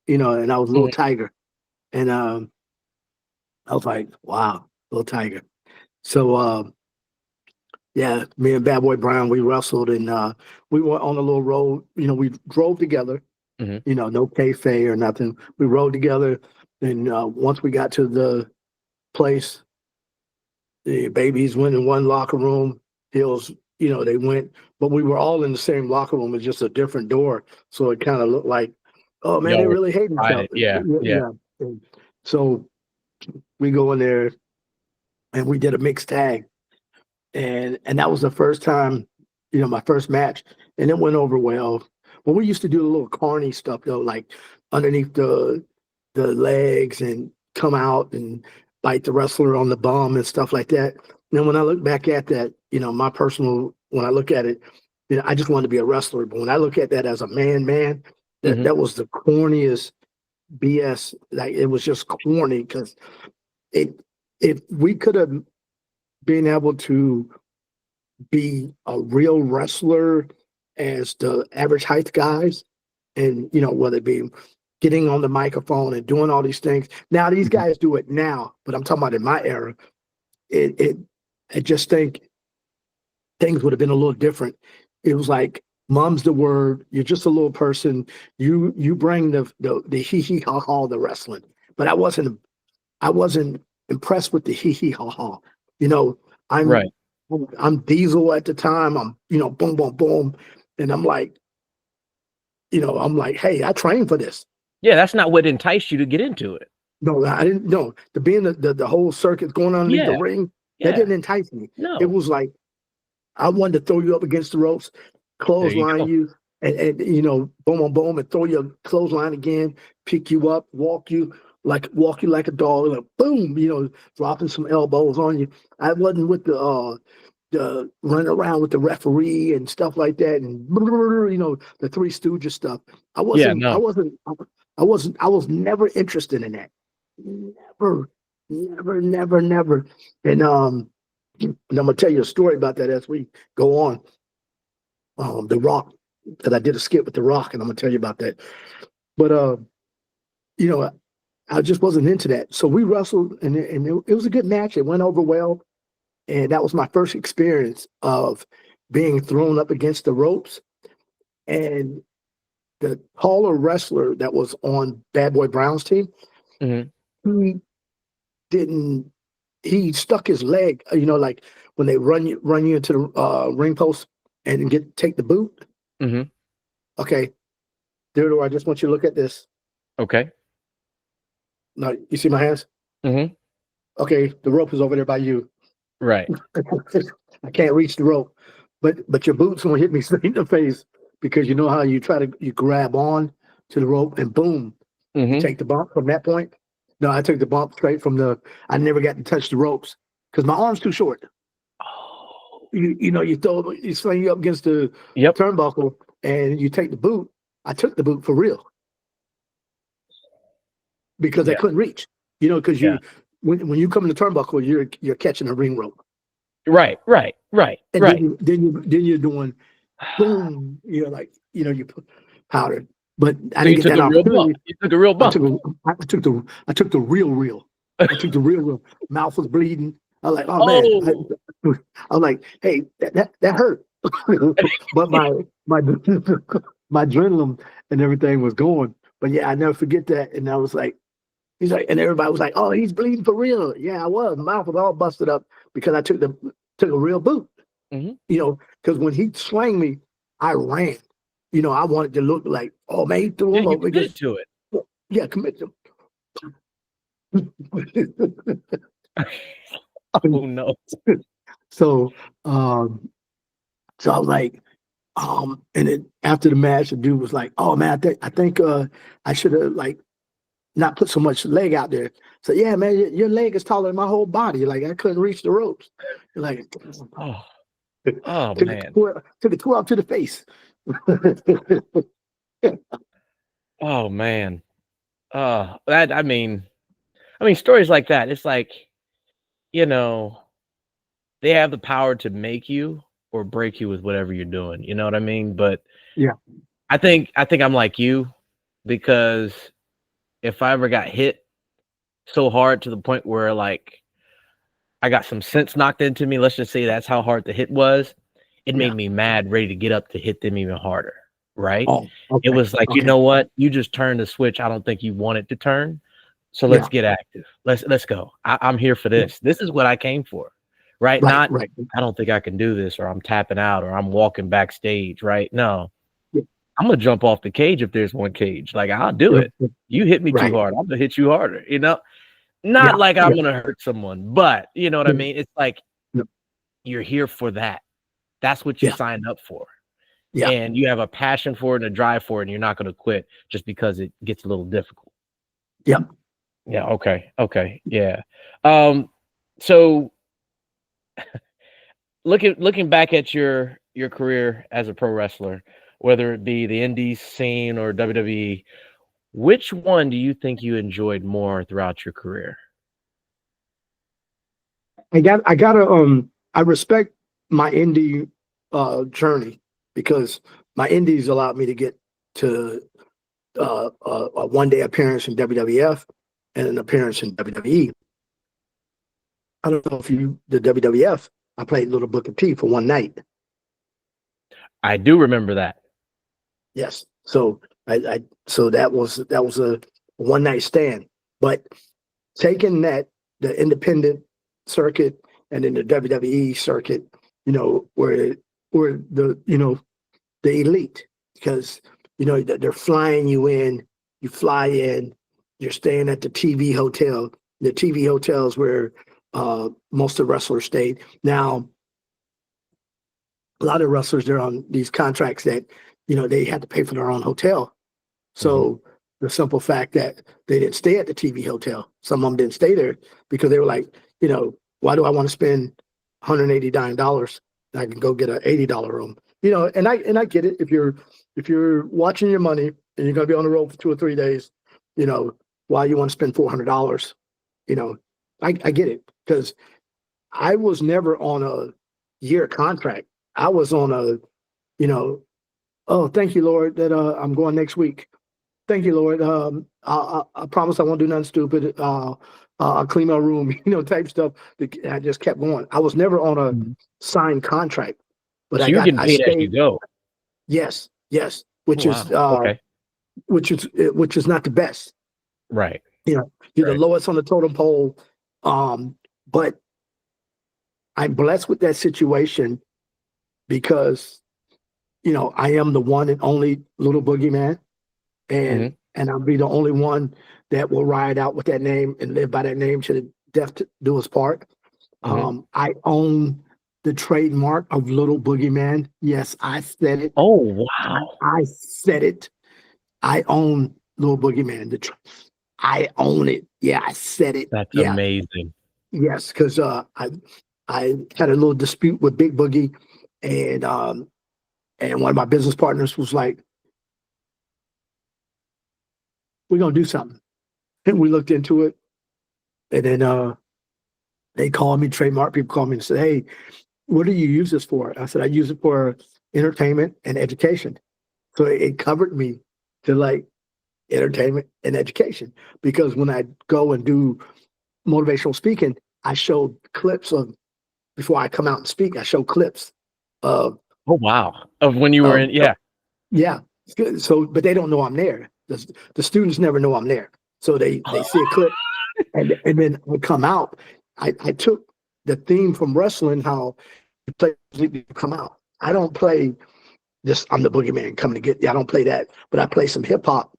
and I was Little Tiger. And I was like, wow, Little Tiger. So yeah, me and Bad Boy Brown, we wrestled, and we went on a little road. We drove together. No kayfabe or nothing. We rode together. And once we got to the place, the babies went in one locker room. Hills, they went, but we were all in the same locker room. It's just a different door, so it kind of looked like, oh man, they really hate each other.
Yeah.
And so we go in there, and we did a mixed tag, and that was the first time, my first match, and it went over well. But we used to do a little carny stuff though, like underneath the legs and come out and bite the wrestler on the bum and stuff like that. And when I look back at that, when I look at it, I just wanted to be a wrestler. But when I look at that as a man, that was the corniest BS. Like, it was just corny because if we could have been able to be a real wrestler as the average height guys, and whether it be getting on the microphone and doing all these things. Now these guys do it now, but I'm talking about in my era. I just think things would have been a little different. It was like, mom's the word. You're just a little person. You bring the hee hee ha ha, the wrestling. But I wasn't impressed with the hee hee ha ha. I'm Diesel at the time. I'm boom boom boom, and I'm like, hey, I trained for this.
Yeah, that's not what enticed you to get into it.
No, I didn't know. To be in the whole circuit going on underneath the ring, that didn't entice me.
No.
It was like, I wanted to throw you up against the ropes, clothesline you, and boom, boom, boom, and throw your clothesline again, pick you up, walk you like a dog, like boom, dropping some elbows on you. I wasn't with the running around with the referee and stuff like that, and the Three Stooges stuff. I
Yeah,
wasn't. I
no.
wasn't. I wasn't. I was never interested in that. Never, never, never, never. And I'm gonna tell you a story about that as we go on. The Rock, because I did a skit with The Rock, and I'm gonna tell you about that. But you know, I just wasn't into that. So we wrestled, and it was a good match. It went over well. And that was my first experience of being thrown up against the ropes. And the taller wrestler that was on Bad Boy Brown's team,
Mhm.
he didn't, he stuck his leg, like when they run you into the ring post and take the boot.
Mhm.
Okay, Theodore, I just want you to look at this.
Okay.
Now, you see my hands?
Mhm.
Okay, the rope is over there by you.
Right.
I can't reach the rope, but your boot's gonna hit me straight in the face, because you know how you grab on to the rope and boom, you
Mhm.
take the bump from that point. No, I took the bump straight from I never got to touch the ropes because my arm's too short.
Oh.
You sling you up against the
Yep.
turnbuckle and you take the boot. I took the boot for real because I
Yeah.
couldn't reach. Because
Yeah.
when you come in the turnbuckle, you're catching a ring rope.
Right. Right. Right.
And
Right.
then you're doing boom, you put powder. But I
So
didn't
you
get
took
that
a real bump.
opportunity.
You took a real
I
bump.
took the real. I took the real. Mouth was bleeding. I was like, oh man.
Oh.
I was like, hey, that hurt. But my my adrenaline and everything was going. But yeah, I never forget that. And I was like, he's like, and everybody was like, oh, he's bleeding for real. Yeah, I was. My mouth was all busted up because I took a real boot.
Mhm.
Because when he swung me, I ran. I wanted to look like, oh man, he threw
Yeah,
him
you
over
committed
because
to it.
yeah, commit to.
Oh no.
So, so I was like, and then after the match, the dude was like, "Oh man, I think I should have like not put so much leg out there." So yeah, man, your leg is taller than my whole body. Like I couldn't reach the ropes. Like
Oh. Oh
took it
man.
took it 12 to the face.
Oh man. That I mean stories like that. It's like, you know, they have the power to make you or break you with whatever you're doing. You know what I mean? But
Yeah,
I think I'm like you, because if I ever got hit so hard to the point where like I got some sense knocked into me, let's just say that's how hard the hit was, it
yeah.
made me mad, ready to get up to hit them even harder. Right?
Oh,
It
okay,
was like, you
okay.
know what? You just turned the switch. I don't think you want it to turn. So let's
Yeah,
get active. Let's go. I'm here for
yeah.
this. This is what I came for. Right?
Right,
Not
right.
I don't think I can do this, or I'm tapping out, or I'm walking backstage. Right? No.
Yeah,
I'm gonna jump off the cage if there's one cage. Like I'll do
yeah,
it. You hit me too
right.
hard, I'm gonna hit you harder. Not
Yeah,
like I'm
yeah,
gonna hurt someone, but you know what I
yeah,
mean? It's like
yeah,
you're here for that. That's what you
yeah,
signed up for.
yeah.
And you have a passion for it and a drive for it, and you're not gonna quit just because it gets a little difficult.
Yeah.
Yeah, okay. Okay. Yeah. Um, so looking back at your career as a pro wrestler, whether it be the indies scene or WWE, which one do you think you enjoyed more throughout your career?
I respect my indie journey because my indies allowed me to get to a one-day appearance in WWF and an appearance in WWE. I don't know if the WWF, I played Little Booker T for one night.
I do remember that.
Yes. So so that was a one night stand. But taking the independent circuit and then the WWE circuit, where the elite, because they're flying you in, you fly in, you're staying at the TV hotel. The TV hotels where most of the wrestlers stayed. Now, a lot of wrestlers, they're on these contracts that they had to pay for their own hotel.
Mhm.
So the simple fact that they didn't stay at the TV hotel, some of them didn't stay there because they were like, why do I want to spend $189. I can go get an $80 room. You know, and I get it. If you're watching your money and you're gonna be on the road for 2 or 3 days, you know, why you want to spend $400? You know, I get it, because I was never on a year contract. I was on a, you know, oh, thank you, Lord, that I'm going next week. Thank you, Lord. I promise I won't do nothing stupid. I'll clean my room, you know, type stuff. I just kept going. I was never on a signed contract, but
So you're getting
I
paid as you
stayed.
go.
Yes,
Oh, wow. Okay.
which is not the best.
Right.
You know, you're the
Right.
lowest on the totem pole. But I'm blessed with that situation because, you know, I am the one and only little boogeyman,
Mhm.
and I'll be the only one that will ride out with that name and live by that name to the death do us part.
Mhm.
I own the trademark of Little Boogeyman. Yes, I said it.
Oh, wow.
I said it. I own Little Boogeyman. I own it. Yeah, I said it.
That's
Yeah,
amazing.
yes, because I had a little dispute with Big Boogie, and one of my business partners was like, "We're gonna do something," and we looked into it, and then they called me, trademark people called me and said, "Hey, what do you use this for?" I said, "I use it for entertainment and education." So it covered me to like entertainment and education, because when I go and do motivational speaking, I show clips of, before I come out and speak, I show clips of
Oh, wow. Of when you were
of
in, yeah.
yeah. So, but they don't know I'm there. The students never know I'm there. So they see a clip, and then I come out. I took the theme from wrestling, how you play music, you come out. I don't play just I'm the boogeyman coming to get you. I don't play that, but I play some hip hop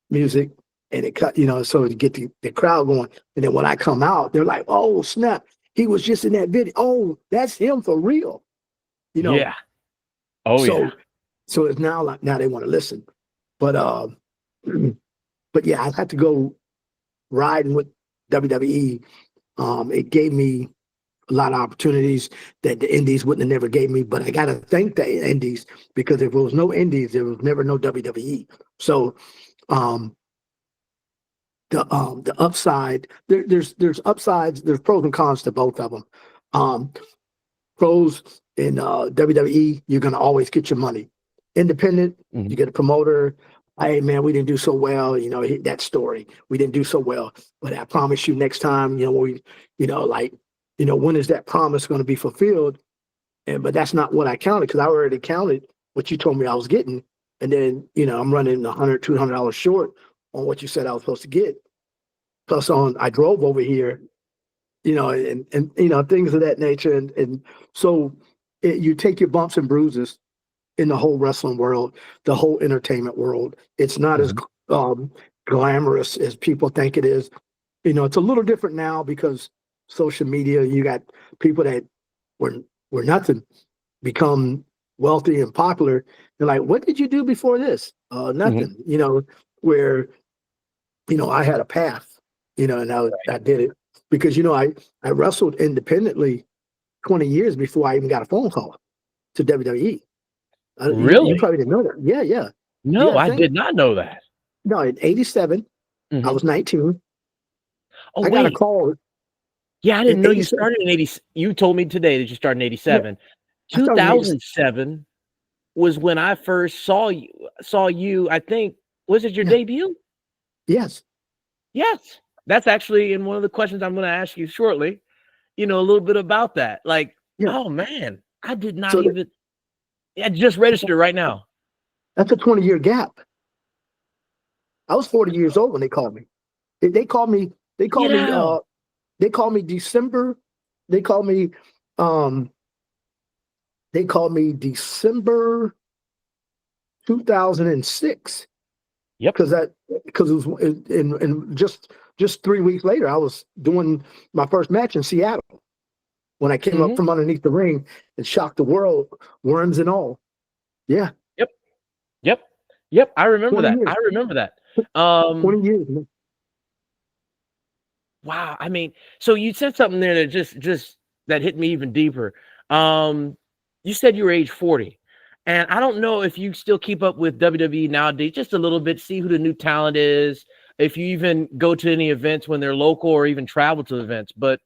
music, and it cut, you know, so to get the crowd going. And then when I come out, they're like, "Oh snap, he was just in that video. Oh, that's him for real." You know,
Yeah. Oh, yeah.
so it's now like, now they want to listen. But but yeah, I had to go riding with WWE. It gave me a lot of opportunities that the indies wouldn't have never gave me. But I gotta thank the indies, because if there was no indies, there was never no WWE. So um the upside, there's upsides, there's pros and cons to both of them. Um Pros in WWE, you're gonna always get your money. Independent, you
Mhm.
get a promoter. Hey man, we didn't do so well. You know that story. We didn't do so well, but I promise you, next time, you know, like, you know, when is that promise going to be fulfilled? And but that's not what I counted, because I already counted what you told me I was getting, and then, you know, I'm running $100, $200 short on what you said I was supposed to get. Plus, I drove over here, you know, and you know, things of that nature, and so you take your bumps and bruises in the whole wrestling world, the whole entertainment world. It's not as
Mhm.
um, glamorous as people think it is. You know, it's a little different now because social media. You got people that were were nothing become wealthy and popular. They're like, "What did you do before this?"
Mhm.
Nothing. You know, where, you know, I had a path. You know, and I did it because, you know, I wrestled independently 20 years before I even got a phone call to WWE. You
Really?
probably didn't know that. Yeah, yeah. You got
No,
to
I
think.
did not know that.
No, in '87, I
Mhm.
was 19.
Oh,
I got a
wait.
call
Yeah, I
in
didn't know you
'87.
started in 80. You told me today that you started in
Yeah,
87.
I started in '87.
2007 was when I first saw you, I think, was it your
Yeah.
debut?
Yes.
Yes. That's actually in one of the questions I'm gonna ask you shortly, a little bit about that. Like,
Yeah.
oh, man, I did not
So
even I just registered right now.
that's a 20-year gap. I was 40 years old when they called me. They called me. They called
Get
me.
out.
They called me December. They called me. Um, they called me December 2006.
Yep.
Because it was in just 3 weeks later, I was doing my first match in Seattle when I came up
Mhm.
from underneath the ring and shocked the world, worms and all. Yeah,
Yep. Yep. Yep. I remember
20
that. I
years,
remember that. Um,
20 years. Man.
wow. I mean, so you said something there that just that hit me even deeper. You said you were age 40, and I don't know if you still keep up with WWE nowadays, just a little bit, see who the new talent is, if you even go to any events when they're local or even travel to events. But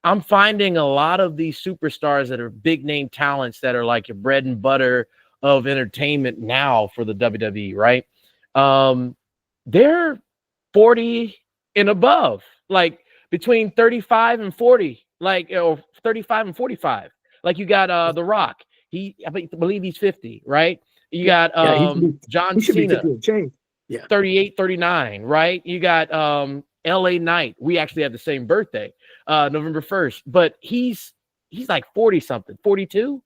I'm finding a lot of these superstars that are big name talents that are like your bread and butter of entertainment now for the WWE, right? They're 40 and above, like between 35 and 40, like, or 35 and 45. Like you got The Rock. I believe he's 50, right? You got John
he should be
Cena,
50 and change. Yeah.
38, 39, right? You got LA Knight. We actually have the same birthday, November 1st, but he's like 40 something, 42.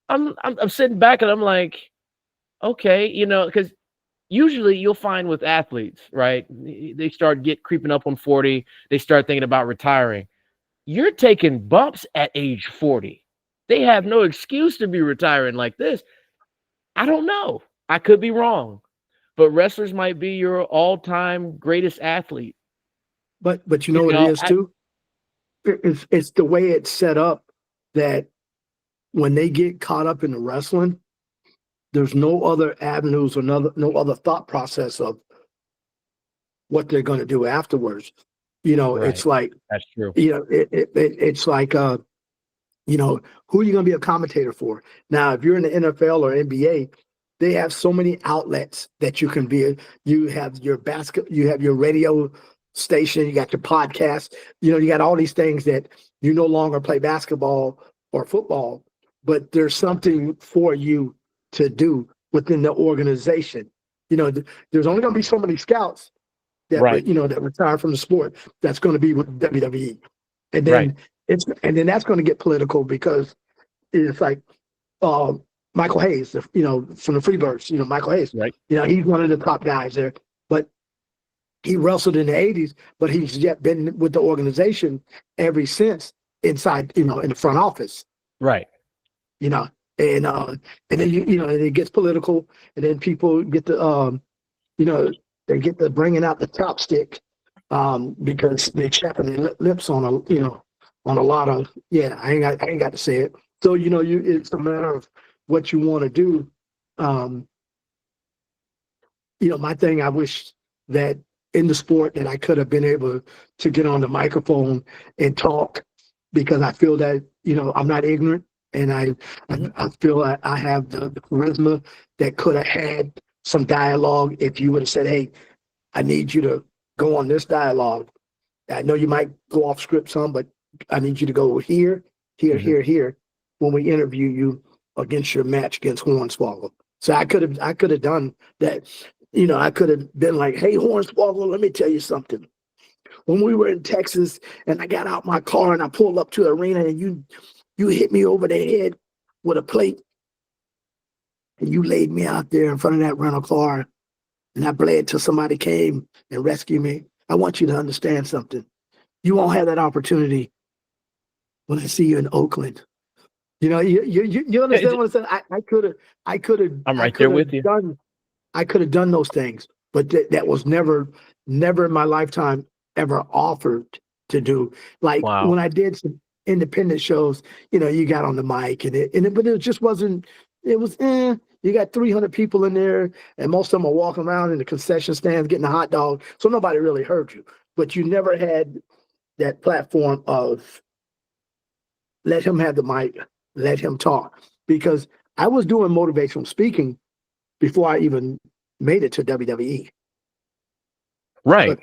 I'm sitting back and I'm like, okay, you know, because usually you'll find with athletes, right? They start creeping up on 40. They start thinking about retiring. You're taking bumps at age 40. They have no excuse to be retiring like this. I don't know. I could be wrong, but wrestlers might be your all-time greatest athlete.
But you know what it is too? It's the way it's set up that when they get caught up in the wrestling, there's no other avenues or no other thought process of what they're going to do afterwards. You know,
Right.
It's like,
That's true.
you know, it's like, you know, who are you going to be a commentator for? Now, if you're in the NFL or NBA, they have so many outlets that you can be. You have your you have your radio station, you got your podcast, you know, you got all these things that you no longer play basketball or football, but there's something for you to do within the organization. You know, there's only going to be so many scouts that,
Right.
you know, that retire from the sport that's going to be with WWE. And then then that's going to get political because it's like Michael Hayes, you know, from the Freebirds, you know, Michael Hayes,
Right.
you know, he's one of the top guys there, but he wrestled in the 80s, but he's yet been with the organization ever since inside, you know, in the front office.
Right.
You know, and then you know, and it gets political, and then people get the you know, they get the bringing out the chopstick because they're chapping their lips on a, you know, on a lot of, yeah, I ain't got to say it. So, you know, it's a matter of what you want to do. You know, my thing, I wish that in the sport that I could have been able to get on the microphone and talk, because I feel that, you know, I'm not ignorant, and I feel I have the charisma that could have had some dialogue if you would have said, hey, I need you to go on this dialogue. I know you might go off script some, but I need you to go here, here, here, here when we interview you against your match against Hornswoggle. So I could have done that. You know, I could have been like, hey, Hornswoggle, let me tell you something. When we were in Texas and I got out my car and I pulled up to the arena and you hit me over the head with a plate and you laid me out there in front of that rental car and I bled till somebody came and rescued me. I want you to understand something. You won't have that opportunity when I see you in Oakland. You know, you understand what I'm saying? I could have.
I'm right there with you.
I could have done those things, but that was never in my lifetime ever offered to do. Like when I did some independent shows, you know, you got on the mic but it just wasn't. It was you got 300 people in there, and most of them are walking around in the concession stands getting a hot dog, so nobody really heard you. But you never had that platform of let him have the mic, let him talk, because I was doing motivational speaking before I even made it to WWE.
Right.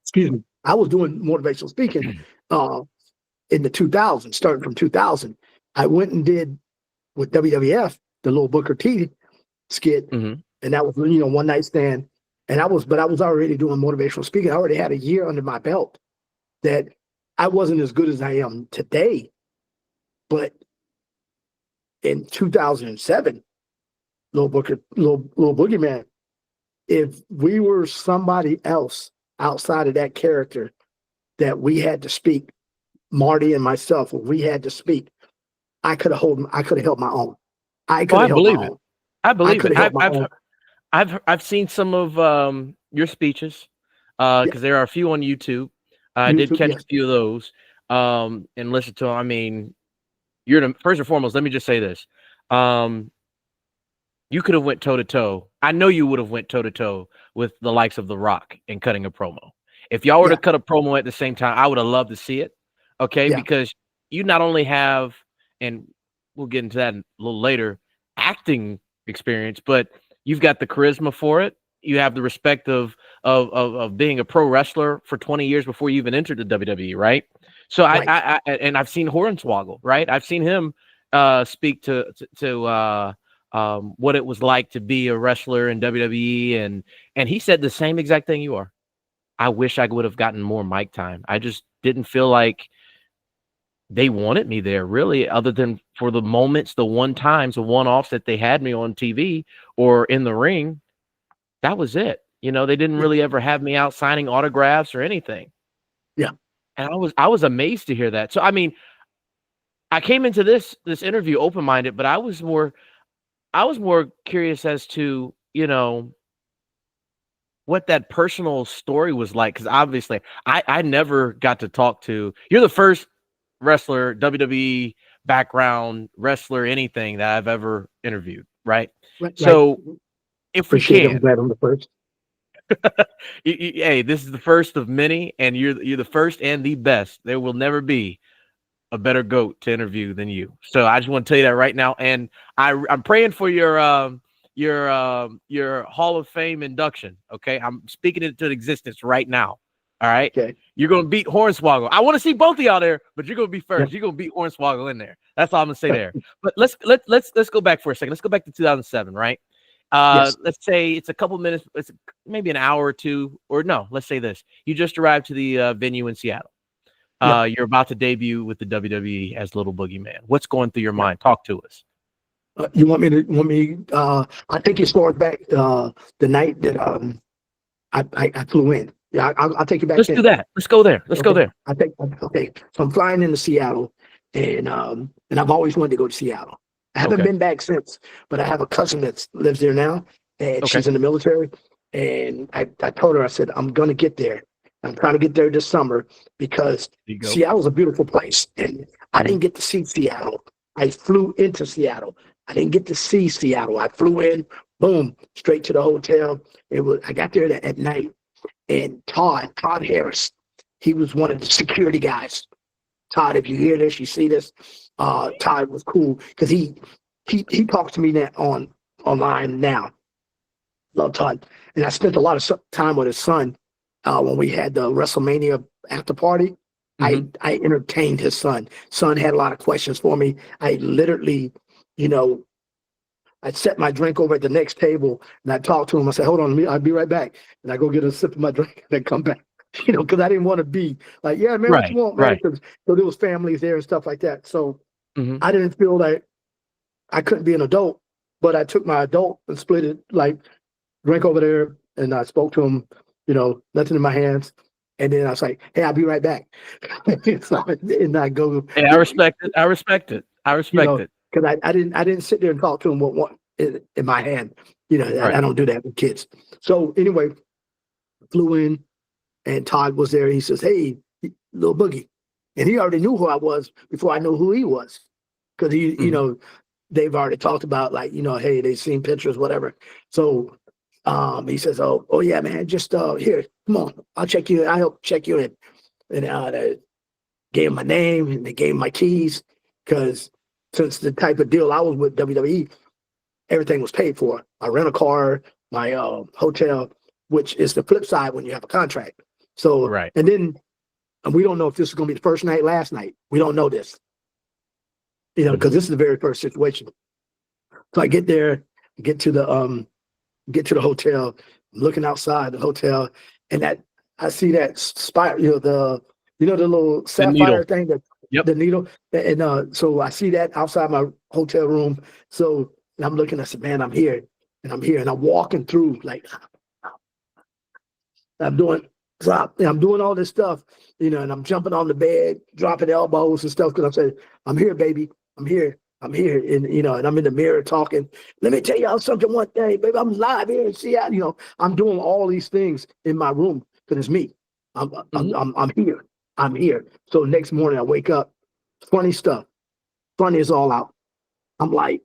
Excuse me. I was doing motivational speaking in the 2000s, starting from 2000. I went and did with WWF the little Booker T skit, and that was, you know, one night stand. And I was already doing motivational speaking. I already had a year under my belt. That I wasn't as good as I am today, but in 2007. Little Boogeyman, if we were somebody else outside of that character that we had to speak, Marty and myself, when we had to speak, I could have held my own. I believe it.
I've seen some of your speeches because there are a few on YouTube. I did catch a few of those. and listen to him. I mean, first and foremost, let me just say this. You could have went toe to toe. I know you would have went toe to toe with the likes of The Rock in cutting a promo. If y'all were to cut a promo at the same time, I would have loved to see it. Okay, because you not only have, and we'll get into that a little later, acting experience, but you've got the charisma for it. You have the respect of being a pro wrestler for 20 years before you even entered the WWE, right? So I I've seen Hornswoggle, right? I've seen him speak to what it was like to be a wrestler in WWE, and he said the same exact thing you are. I wish I would have gotten more mic time. I just didn't feel like they wanted me there, really, other than for the moments, the one-offs that they had me on TV or in the ring. That was it. You know, they didn't really ever have me out signing autographs or anything.
Yeah.
And I was amazed to hear that. So, I mean, I came into this interview open-minded, but I was more curious as to, you know, what that personal story was like. Because obviously I never got to talk to, you're the first wrestler, WWE background wrestler, anything that I've ever interviewed. Right. So if we can,
I'm glad I'm the first.
hey, this is the first of many, and you're the first and the best. There will never be a better GOAT to interview than you. So I just want to tell you that right now. And I'm praying for your Hall of Fame induction. Okay. I'm speaking it into existence right now. All right.
Okay.
You're going to beat Hornswoggle. I want to see both of y'all there, but you're going to be first. You're going to beat Hornswoggle in there. That's all I'm going to say there. But let's go back for a second. Let's go back to 2007. Right. Let's say it's a couple minutes. It's maybe an hour or two, or no, let's say this. You just arrived to the venue in Seattle. You're about to debut with the WWE as Little Boogeyman. What's going through your mind? Talk to us.
You want me? I think it started back the night that I flew in. Yeah, I'll take you back.
Let's do that. Let's go there. Let's go there.
Okay. So I'm flying into Seattle, and I've always wanted to go to Seattle. I haven't been back since, but I have a cousin that lives there now, and she's in the military. And I told her, I said, I'm gonna get there. I'm trying to get there this summer because Seattle's a beautiful place, and I didn't get to see Seattle. I flew into Seattle. I didn't get to see Seattle. I flew in, boom, straight to the hotel. I got there at night, and Todd Harris, he was one of the security guys. Todd, if you hear this, you see this, Todd was cool because he talks to me now online now. Love Todd, and I spent a lot of time with his son when we had the WrestleMania after party. I entertained his son. Son had a lot of questions for me. I literally, I set my drink over at the next table and I talked to him. I said, hold on, I'll be right back. And I go get a sip of my drink and then come back, because I didn't want to be like, yeah, man, what you want, man? So there was families there and stuff like that. So I didn't feel like I couldn't be an adult, but I took my adult and split it, like drink over there. And I spoke to him, nothing in my hands. And then I was like, hey, I'll be right back. And I go.
Hey, I respect it. I respect it.
Because I didn't sit there and talk to him with one in my hand. I don't do that with kids. So anyway, flew in and Todd was there. He says, hey, Little Boogie. And he already knew who I was before I knew who he was. Because they've already talked about hey, they've seen pictures, whatever. So he says, oh yeah, man, just here, come on, I'll check you. I'll help check you in. And they gave him my name and they gave him my keys because since the type of deal I was with WWE, everything was paid for. My rental car, my hotel, which is the flip side when you have a contract. So, and then we don't know if this is going to be the first night, last night. We don't know this, because this is the very first situation. So I get there, get to the hotel, I'm looking outside the hotel, and that I see that spot, the little sapphire thing, the needle. And so I see that outside my hotel room. So I'm looking, I said, man, I'm here. And I'm walking through, like, I'm doing all this stuff, and I'm jumping on the bed, dropping elbows and stuff, because I said, I'm here, baby. I'm here. And, and I'm in the mirror talking. Let me tell y'all something one day, baby. I'm live here in Seattle. I'm doing all these things in my room because it's me. I'm here. I'm here. So next morning I wake up, funny stuff. Funny is all out. I'm like,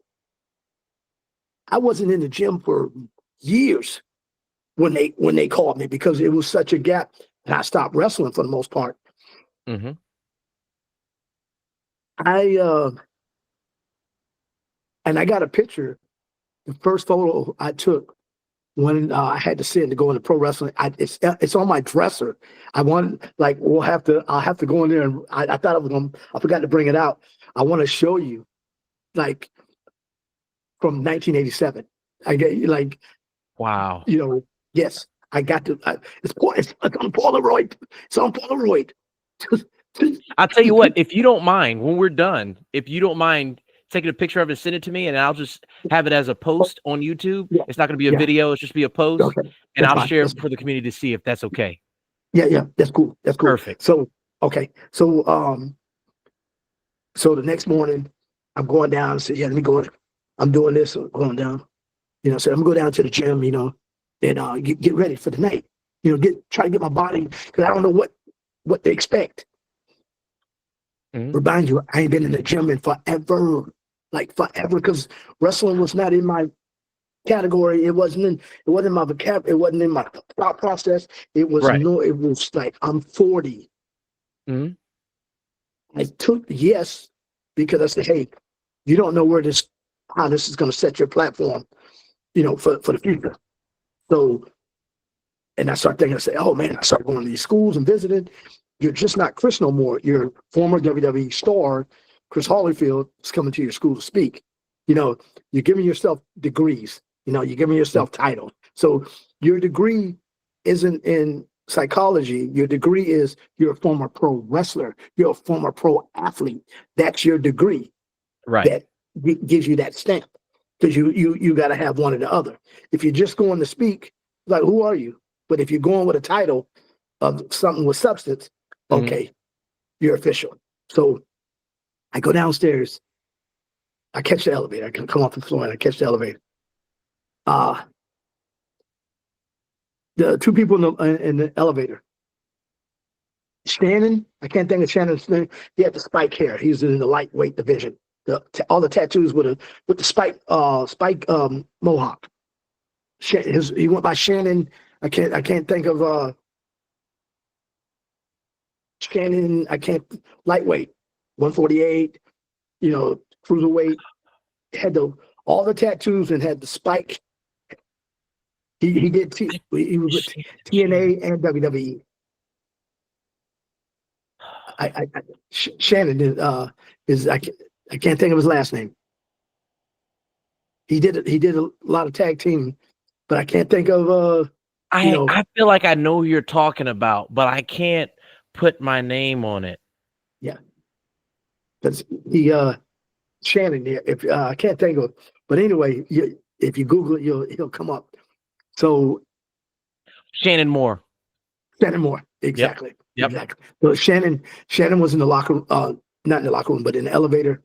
I wasn't in the gym for years when they called me because it was such a gap, and I stopped wrestling for the most part.
Mm-hmm.
And I got a picture. The first photo I took when I had to sit to go into pro wrestling, it's on my dresser. I want like I'll have to go in there, and I thought I forgot to bring it out. I want to show you, like, from 1987. I get like,
Wow.
Yes, I got to. It's on Polaroid. It's on Polaroid.
I'll tell you what, if you don't mind, when we're done, if you don't mind taking a picture of it and send it to me, and I'll just have it as a post on YouTube.
Yeah.
It's not going to be a video. It's just be a post,
Okay.
and I'll
fine.
share it for the community to see if that's okay.
Yeah, that's cool. That's cool.
Perfect.
So, okay. So the next morning I'm going down and say, yeah, let me go. I'm doing this, going down. So I'm gonna go down to the gym, and get ready for the night. Try to get my body, because I don't know what to expect.
Mm-hmm.
Remind you, I ain't been in the gym in forever, because wrestling was not in my category. It wasn't in my vocab. It wasn't in my thought process. It was
Right.
it was like, I'm 40.
Mm-hmm.
I took the yes because I said, hey, you don't know how this is going to set your platform, for the future. So, and I started thinking, I said, oh man, I started going to these schools and visiting. You're just not Chris no more. You're former WWE star Chris Hollyfield is coming to your school to speak. You're giving yourself degrees. You're giving yourself title. So your degree isn't in psychology. Your degree is you're a former pro wrestler. You're a former pro athlete. That's your degree.
Right.
That gives you that stamp, because you got to have one or the other. If you're just going to speak, like, who are you? But if you're going with a title of something with substance, okay, you're official. So I go downstairs. I catch the elevator. I can come off the floor and I catch the elevator. The two people in the elevator. Shannon, I can't think of Shannon's name. He had the spike hair. He was in the lightweight division. All the tattoos with the spike mohawk. He went by Shannon. I can't think of Shannon. I can't lightweight, 148. Cruiserweight. Had all the tattoos and had the spike. He did. He was with TNA and WWE. Shannon is I can't think of his last name. He did a lot of tag team, but I can't think of
I feel like I know who you're talking about, but I can't put my name on it.
Yeah, that's Shannon. If I can't think of, but anyway, if you Google it, he'll come up. So
Shannon Moore.
Exactly.
Yep.
Exactly. So Shannon was in the locker room, not in the locker room, but in the elevator,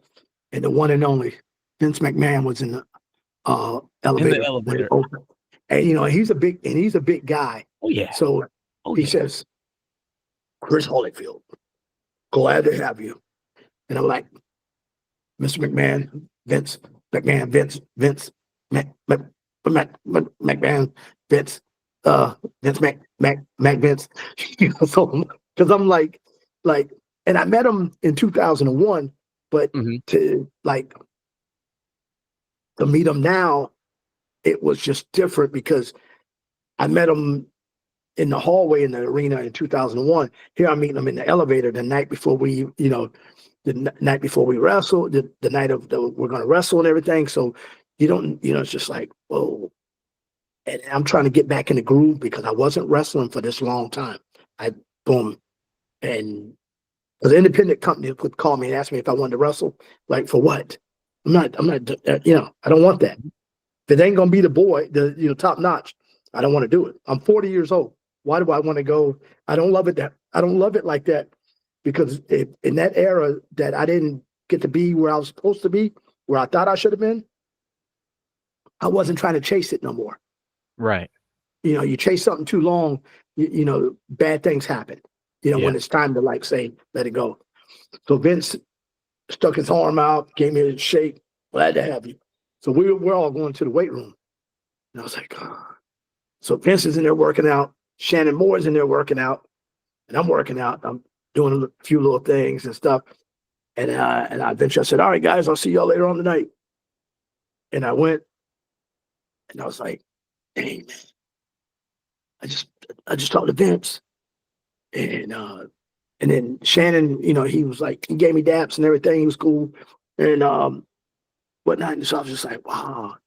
and the one and only Vince McMahon was in the elevator.
In the elevator.
And he's a big guy.
Oh yeah.
So he says, Chris Hollyfield, glad to have you. And I'm like, Mr. McMahon, Vince, McMahon, Vince, McMahon, Vince, Vince, Vince. So, because I'm like, and I met him in 2001, but to meet him now, it was just different, because I met him in the hallway in the arena in 2001. Here I'm meeting him in the elevator the night before we, the night before we wrestled, the night of we're going to wrestle and everything. So it's just like, whoa. And I'm trying to get back in the groove, because I wasn't wrestling for this long time. And an independent company would call me and ask me if I wanted to wrestle. Like, for what? I'm not, I don't want that. If it ain't going to be the boy, top notch, I don't want to do it. I'm 40 years old. Why do I want to go? I don't love it like that, because in that era that I didn't get to be where I was supposed to be, where I thought I should have been, I wasn't trying to chase it no more.
Right.
You chase something too long, bad things happen. when it's time to like say, let it go. So Vince stuck his arm out, gave me a shake. Glad to have you. So we're all going to the weight room. And I was like, oh. So Vince is in there working out. Shannon Moore is in there working out. And I'm working out. I'm doing a few little things and stuff. And I eventually said, all right, guys, I'll see y'all later on tonight. And I went and I was like, dang, man. I just talked to Vince. And then Shannon, he was like, he gave me daps and everything. He was cool. And whatnot. And so I was just like, wow.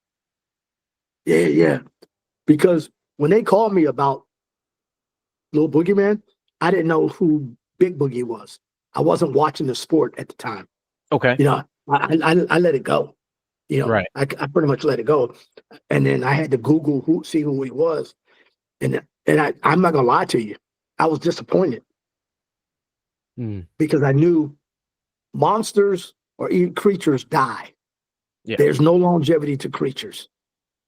Yeah. Because when they called me about Little Boogeyman, I didn't know who Big Boogie was. I wasn't watching the sport at the time.
Okay.
I let it go.
Right.
I pretty much let it go. And then I had to Google see who he was. And I'm not gonna lie to you, I was disappointed because I knew monsters or even creatures die. Yeah. There's no longevity to creatures.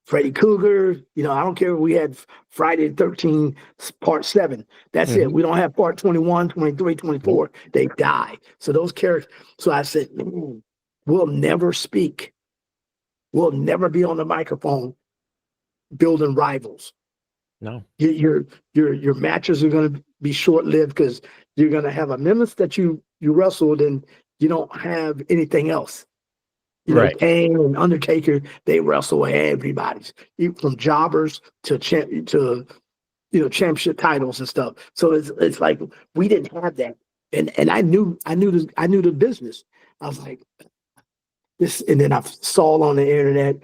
Freddy Krueger, I don't care if we had Friday the 13th, part 7. That's it. We don't have part 21, 23, 24. They die. So those characters. So I said, we'll never speak. We'll never be on the microphone building rivals.
No.
Your matches are going to be short-lived because you're going to have a nemesis that you wrestled and you don't have anything else. Kane and Undertaker, they wrestle everybody's, from jobbers to championship titles and stuff. So it's like we didn't have that, and I knew the business. I was like this, and then I saw on the internet,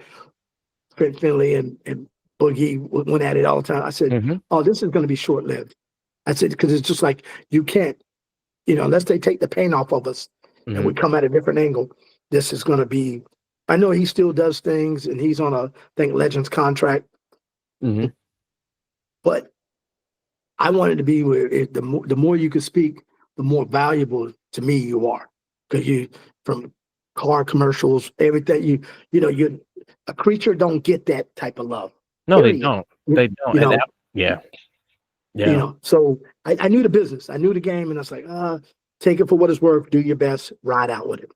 Trent Finley and Boogie went at it all the time. I said, "Oh, this is going to be short lived." I said because it's just like you can't, unless they take the paint off of us and we come at a different angle. This is going to be, I know he still does things and he's on I think Legends contract. But I wanted to be where the more you could speak, the more valuable to me you are. Because from car commercials, everything, you're a creature don't get that type of love.
No, period. They don't. They don't. Yeah.
So I knew the business. I knew the game and I was like, take it for what it's worth. Do your best. Ride out with it.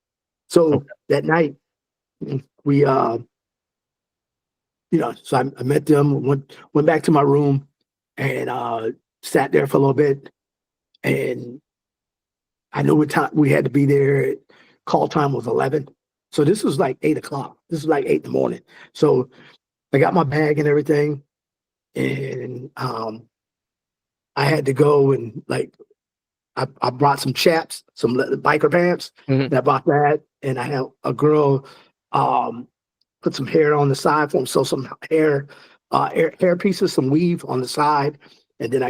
So that night, we, so I met them, went back to my room and sat there for a little bit. And I knew what time we had to be there. Call time was 11. So this was like 8 o'clock. This was like 8 in the morning. So I got my bag and everything. And I had to go and I brought some chaps, some biker pants, and I bought that. And I had a girl put some hair on the side for him, so some hair pieces, some weave on the side. And then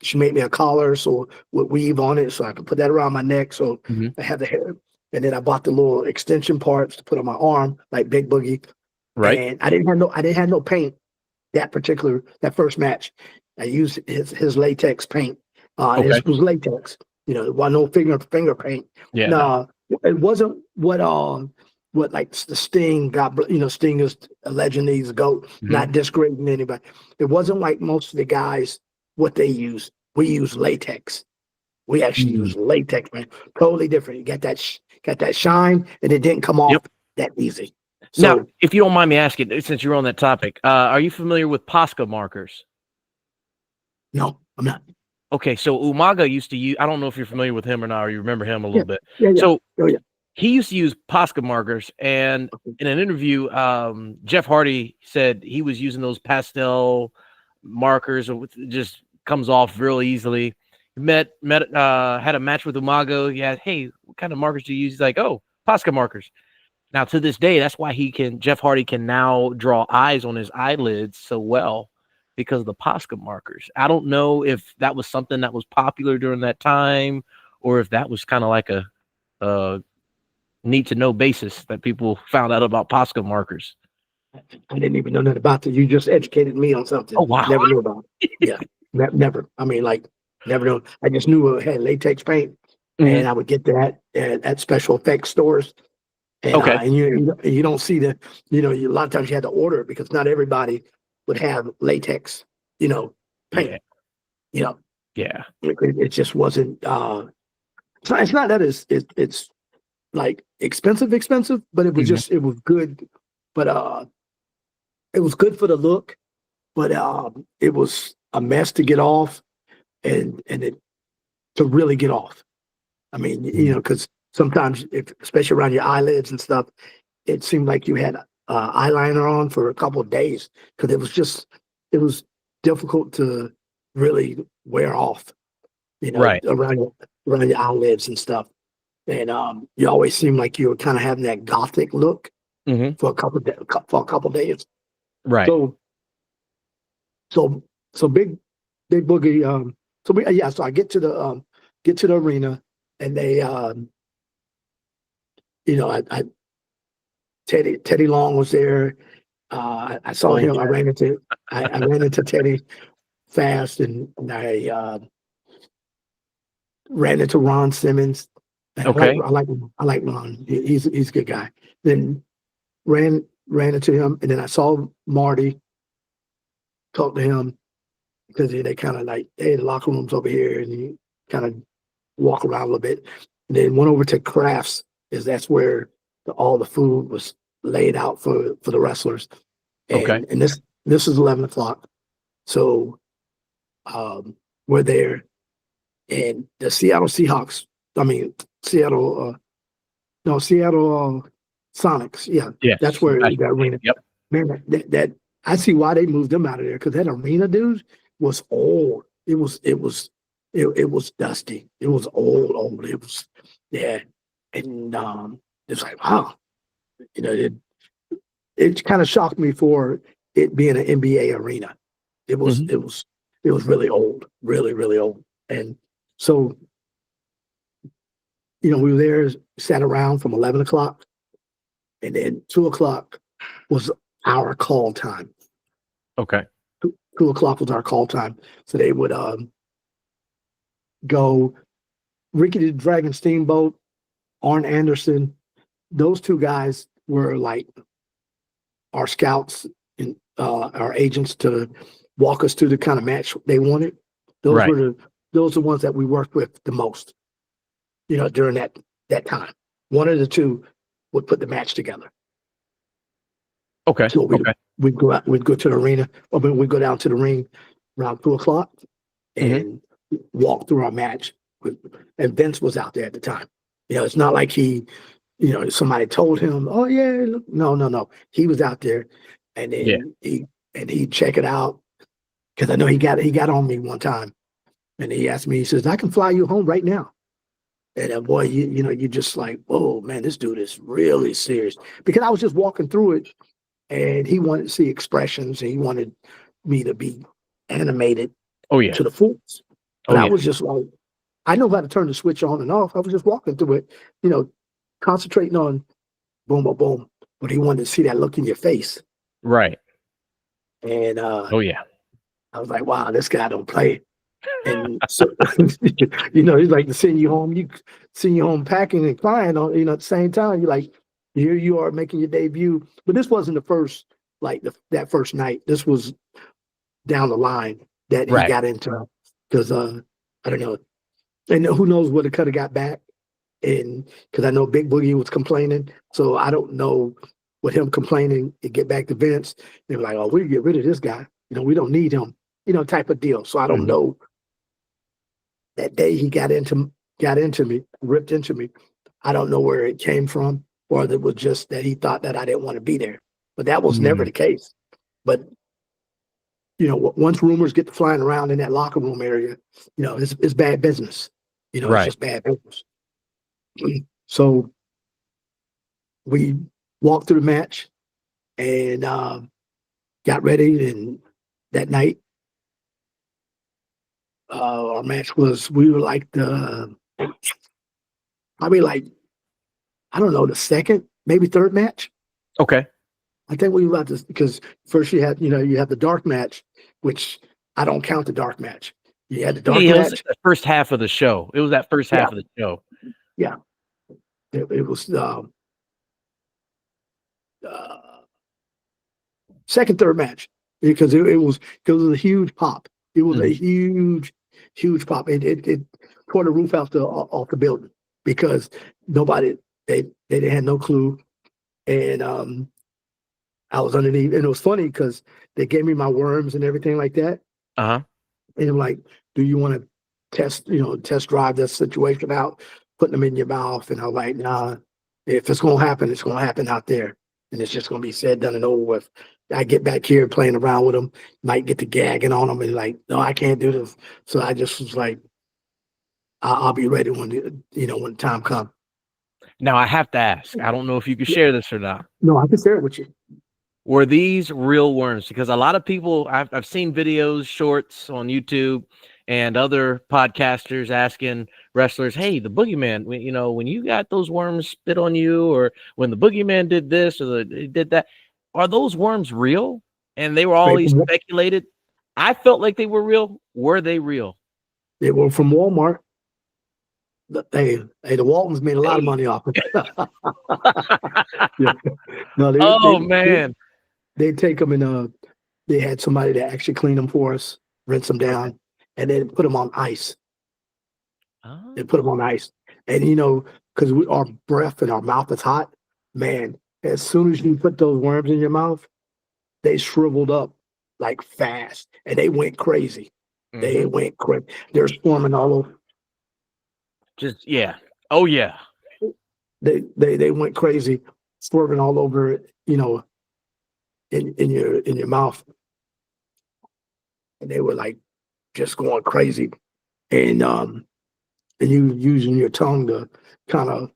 she made me a collar, so with weave on it, so I could put that around my neck. So I had the hair. And then I bought the little extension parts to put on my arm, like Big Boogie.
Right.
And I didn't have no paint that first match. I used his latex paint. It was latex. It wasn't no finger paint.
Yeah.
No, it wasn't what like the Sting got. Sting is a legend. He's a GOAT. Not disgrading anybody. It wasn't like most of the guys what they use. We use latex. We actually use latex, man. Totally different. You got that shine, and it didn't come off that easy. So,
now, if you don't mind me asking, since you're on that topic, are you familiar with Posca markers?
No, I'm not.
Okay, so Umaga used to use, I don't know if you're familiar with him or not, or you remember him a little bit.
Yeah.
So he used to use Posca markers, and in an interview, Jeff Hardy said he was using those pastel markers, it just comes off real easily. Had a match with Umaga. Yeah, hey, what kind of markers do you use? He's like, oh, Posca markers. Now, to this day, that's why Jeff Hardy can now draw eyes on his eyelids so well, because of the Posca markers. I don't know if that was something that was popular during that time, or if that was kind of like a need to know basis that people found out about Posca markers.
I didn't even know nothing about that. You just educated me on something.
Oh, wow.
Never knew about it. Yeah, never. I mean, never knew. I just knew it had latex paint, and I would get that at special effects stores. And, and you don't see a lot of times you had to order it because not everybody would have latex, paint,
Yeah.
It just wasn't. It's not that it's like expensive, but it was
Mhm.
just it was good, but it was good for the look, but it was a mess to get off, and it to really get off. I mean,
Mhm.
because sometimes, especially around your eyelids and stuff, it seemed like you had eyeliner on for a couple of days because it was difficult to really wear off,
Right.
around your eyelids and stuff. And you always seemed like you were kind of having that gothic look
Mhm.
for for a couple of days.
Right.
So so so big boogie. Yeah. So I get to the arena, and they I Teddy Long was there. I saw
Oh,
him. I ran into Teddy fast, and I ran into Ron Simmons. And
okay.
I like Ron. He's a good guy. Then ran into him, and then I saw Marty, talked to him because they kind of like, hey, the locker room's over here, and he kind of walk around a little bit. And then went over to Crafts, is that's where all the food was laid out for the wrestlers.
Okay.
And this is 11 o'clock, so we're there, and the Seattle Seahawks. I mean Seattle. No, Seattle Sonics. Yeah, that's
Yes.
where
Gotcha.
that arena.
Yep.
Man, that I see why they moved them out of there because that arena, dude, was old. It was dusty. It was old. It was yeah, and it's like wow, it kind of shocked me for it being an NBA arena. It was
Mhm.
it was it was really old, really old, and so we were there, sat around from 11 o'clock, and then 2 o'clock was our call time.
Okay.
2 o'clock was our call time. So they would go Ricky the Dragon Steamboat, Arn Anderson. Those two guys were like our scouts and our agents to walk us through the kind of match they wanted. Those
Right.
were the ones that we worked with the most, during that time. One of the two would put the match together.
Okay.
So
Okay.
we'd go out, we'd go to the arena, or we'd go down to the ring around 2 o'clock
Mhm.
and walk through our match. And Vince was out there at the time. It's not like somebody told him, "Oh yeah, look." No. He was out there, and
Yeah.
then he'd check it out because I know he got on me one time, and he asked me. He says, "I can fly you home right now." And boy, you just like, "Whoa, man, this dude is really serious." Because I was just walking through it, and he wanted to see expressions, and he wanted me to be animated
Oh, yeah.
to the fullest. But
Oh,
I
yeah.
was just like, I know how to turn the switch on and off. I was just walking through it, concentrating on boom, boom, boom. But he wanted to see that look in your face.
Right.
And
Oh, yeah.
I was like, wow, this guy don't play. And so, he's like to send you home packing and crying at the same time. You're like, here you are making your debut. But this wasn't the first, like that first night. This was down the line that he
Right.
got into because I don't know. And who knows what it could have got back. And because I know Big Boogie was complaining, so I don't know what him complaining and get back to Vince. They were like, "Oh, we get rid of this guy. We don't need him." Type of deal. So I don't
Mhm.
know. That day he got into me, ripped into me. I don't know where it came from, or it was just that he thought that I didn't want to be there. But that was never
Mm.
the case. But once rumors get to flying around in that locker room area, it's bad business. It's
Right.
just bad business. So we walked through the match and got ready. And that night, our match we were like probably like, I don't know, the second, maybe third match.
Okay.
I think we were about to, because first you have the dark match, which I don't count the dark match. You had the dark
Yeah, it was like
match.
the first half of the show. It was that first
Yeah,
half of the show.
yeah. It was uh, second, third match because it was a huge pop. It was a
Mhm.
huge huge pop. It tore the roof off the building because nobody they didn't have no clue. And I was underneath, and it was funny because they gave me my worms and everything like that.
Uh-huh.
And I'm like, do you want to test drive this situation out, putting them in your mouth? And I'm like, nah, if it's going to happen, it's going to happen out there. And it's just going to be said, done, and over with. I get back here playing around with them, might get to gagging on them and like, no, I can't do this. So I just was like, I'll be ready when the time comes.
Now I have to ask, I don't know if you can share this or not.
No, I can share it with you.
Were these real worms? Because a lot of people, I've seen videos, shorts on YouTube and other podcasters asking wrestlers, hey, the Boogeyman, when you got those worms spit on you, or when the Boogeyman did this or did that, are those worms real? And they were always speculated. I felt like they were real. Were they real?
They were from Walmart. The Waltons made a lot of money off of it. Yeah. No,
man.
They take them and they had somebody that actually clean them for us, rinse them down, and then put them on ice.
Oh.
They put them on ice. And, because our breath and our mouth is hot, man, as soon as you put those worms in your mouth, they shriveled up like fast and they went crazy. Mm-hmm. They went crazy. They're swarming all over.
Just, yeah. Oh, yeah.
They went crazy, swerving all over, in your mouth. And they were like just going crazy. And you using your tongue to kind of,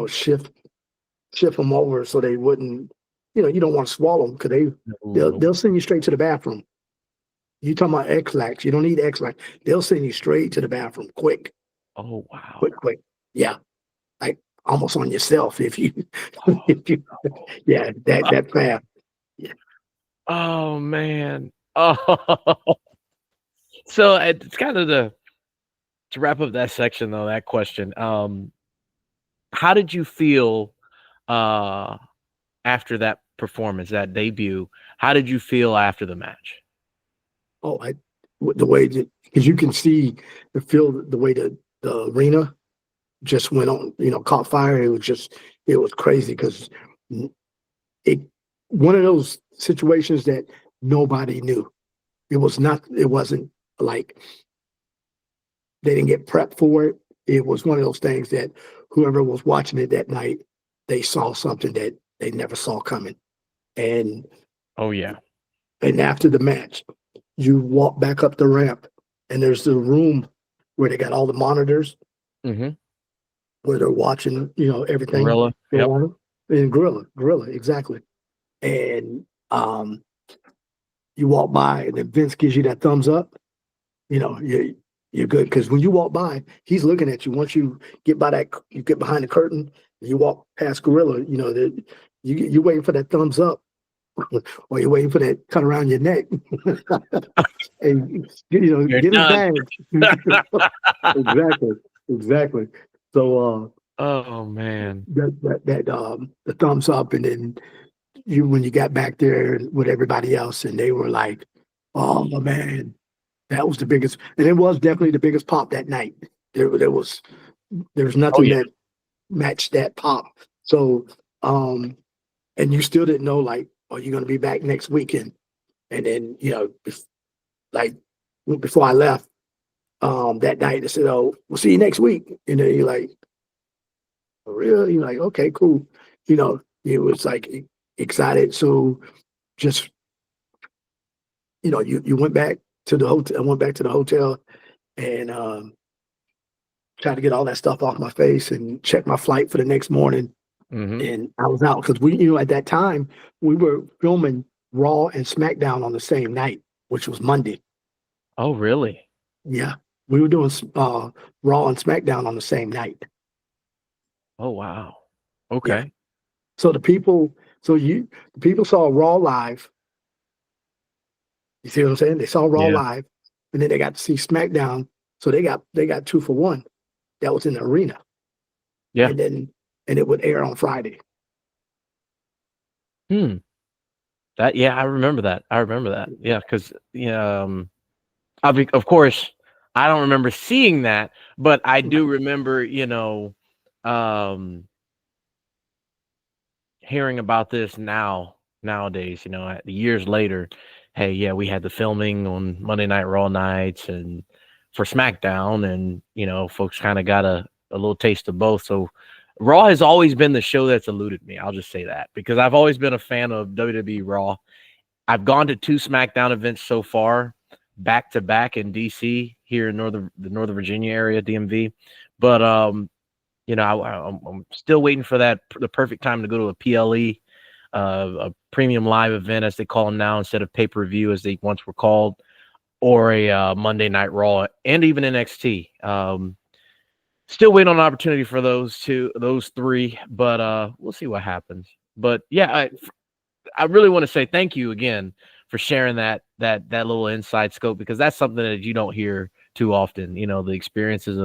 shift them over so they wouldn't, you don't want to swallow them because they'll send you straight to the bathroom. You talking about X-Lax, you don't need X-Lax. They'll send you straight to the bathroom quick.
Oh, wow.
Quick. Yeah. Like almost on yourself if you yeah, that fast. Yeah.
Oh, man. Oh. So it's kind of to wrap up that section though, that question. How did you feel after that performance, that debut? How did you feel after the match?
Oh, the way that, because you can see the way the arena just went on, caught fire. It was crazy because one of those situations that nobody knew. It wasn't like they didn't get prepped for it. It was one of those things that whoever was watching it that night, they saw something that they never saw coming. And
oh yeah. And
after the match, you walk back up the ramp and there's the room where they got all the monitors, where they're watching, everything.
Gorilla. Yep.
And Gorilla, exactly. And you walk by and then Vince gives you that thumbs up, you're good. Because when you walk by, he's looking at you. Once you get behind the curtain, you walk past Gorilla, you're waiting for that thumbs up. Or you're waiting for that cut around your neck. And get his bag. Exactly. So
oh man.
The thumbs up, and then when you got back there with everybody else and they were like, oh man, that was the biggest, and it was definitely the biggest pop that night. There's nothing that matched that pop. So and you still didn't know, like, are you going to be back next weekend? And then, like before I left that night, they said, oh, we'll see you next week. And then you're like, for real? You're like, okay, cool. It was like excited. So just, you went back to the hotel. I went back to the hotel and tried to get all that stuff off my face and check my flight for the next morning. And I was out because we, at that time we were filming Raw and SmackDown on the same night, which was Monday.
Oh, really?
Yeah, we were doing Raw and SmackDown on the same night.
Oh, wow. Okay.
Yeah. So the people saw Raw live. You see what I'm saying? They saw Raw live, and then they got to see SmackDown. So they got 2 for 1. That was in the arena.
Yeah.
And it would air on Friday.
I remember that. Yeah, because of course I don't remember seeing that, but I do remember, you know, hearing about this nowadays, you know, years later. Hey, yeah, we had the filming on Monday Night Raw nights and for SmackDown, and you know, folks kind of got a little taste of both. So Raw has always been the show that's eluded me. I'll just say that because I've always been a fan of WWE Raw. I've gone to 2 SmackDown events so far, back to back in DC here in the Northern Virginia area, DMV. But you know, I'm still waiting for the perfect time to go to a PLE, a premium live event as they call them now instead of pay-per-view as they once were called, or a Monday Night Raw, and even NXT. Still waiting on an opportunity for those 3, but we'll see what happens. But yeah, I really want to say thank you again for sharing that little inside scope, because that's something that you don't hear too often. You know, the experiences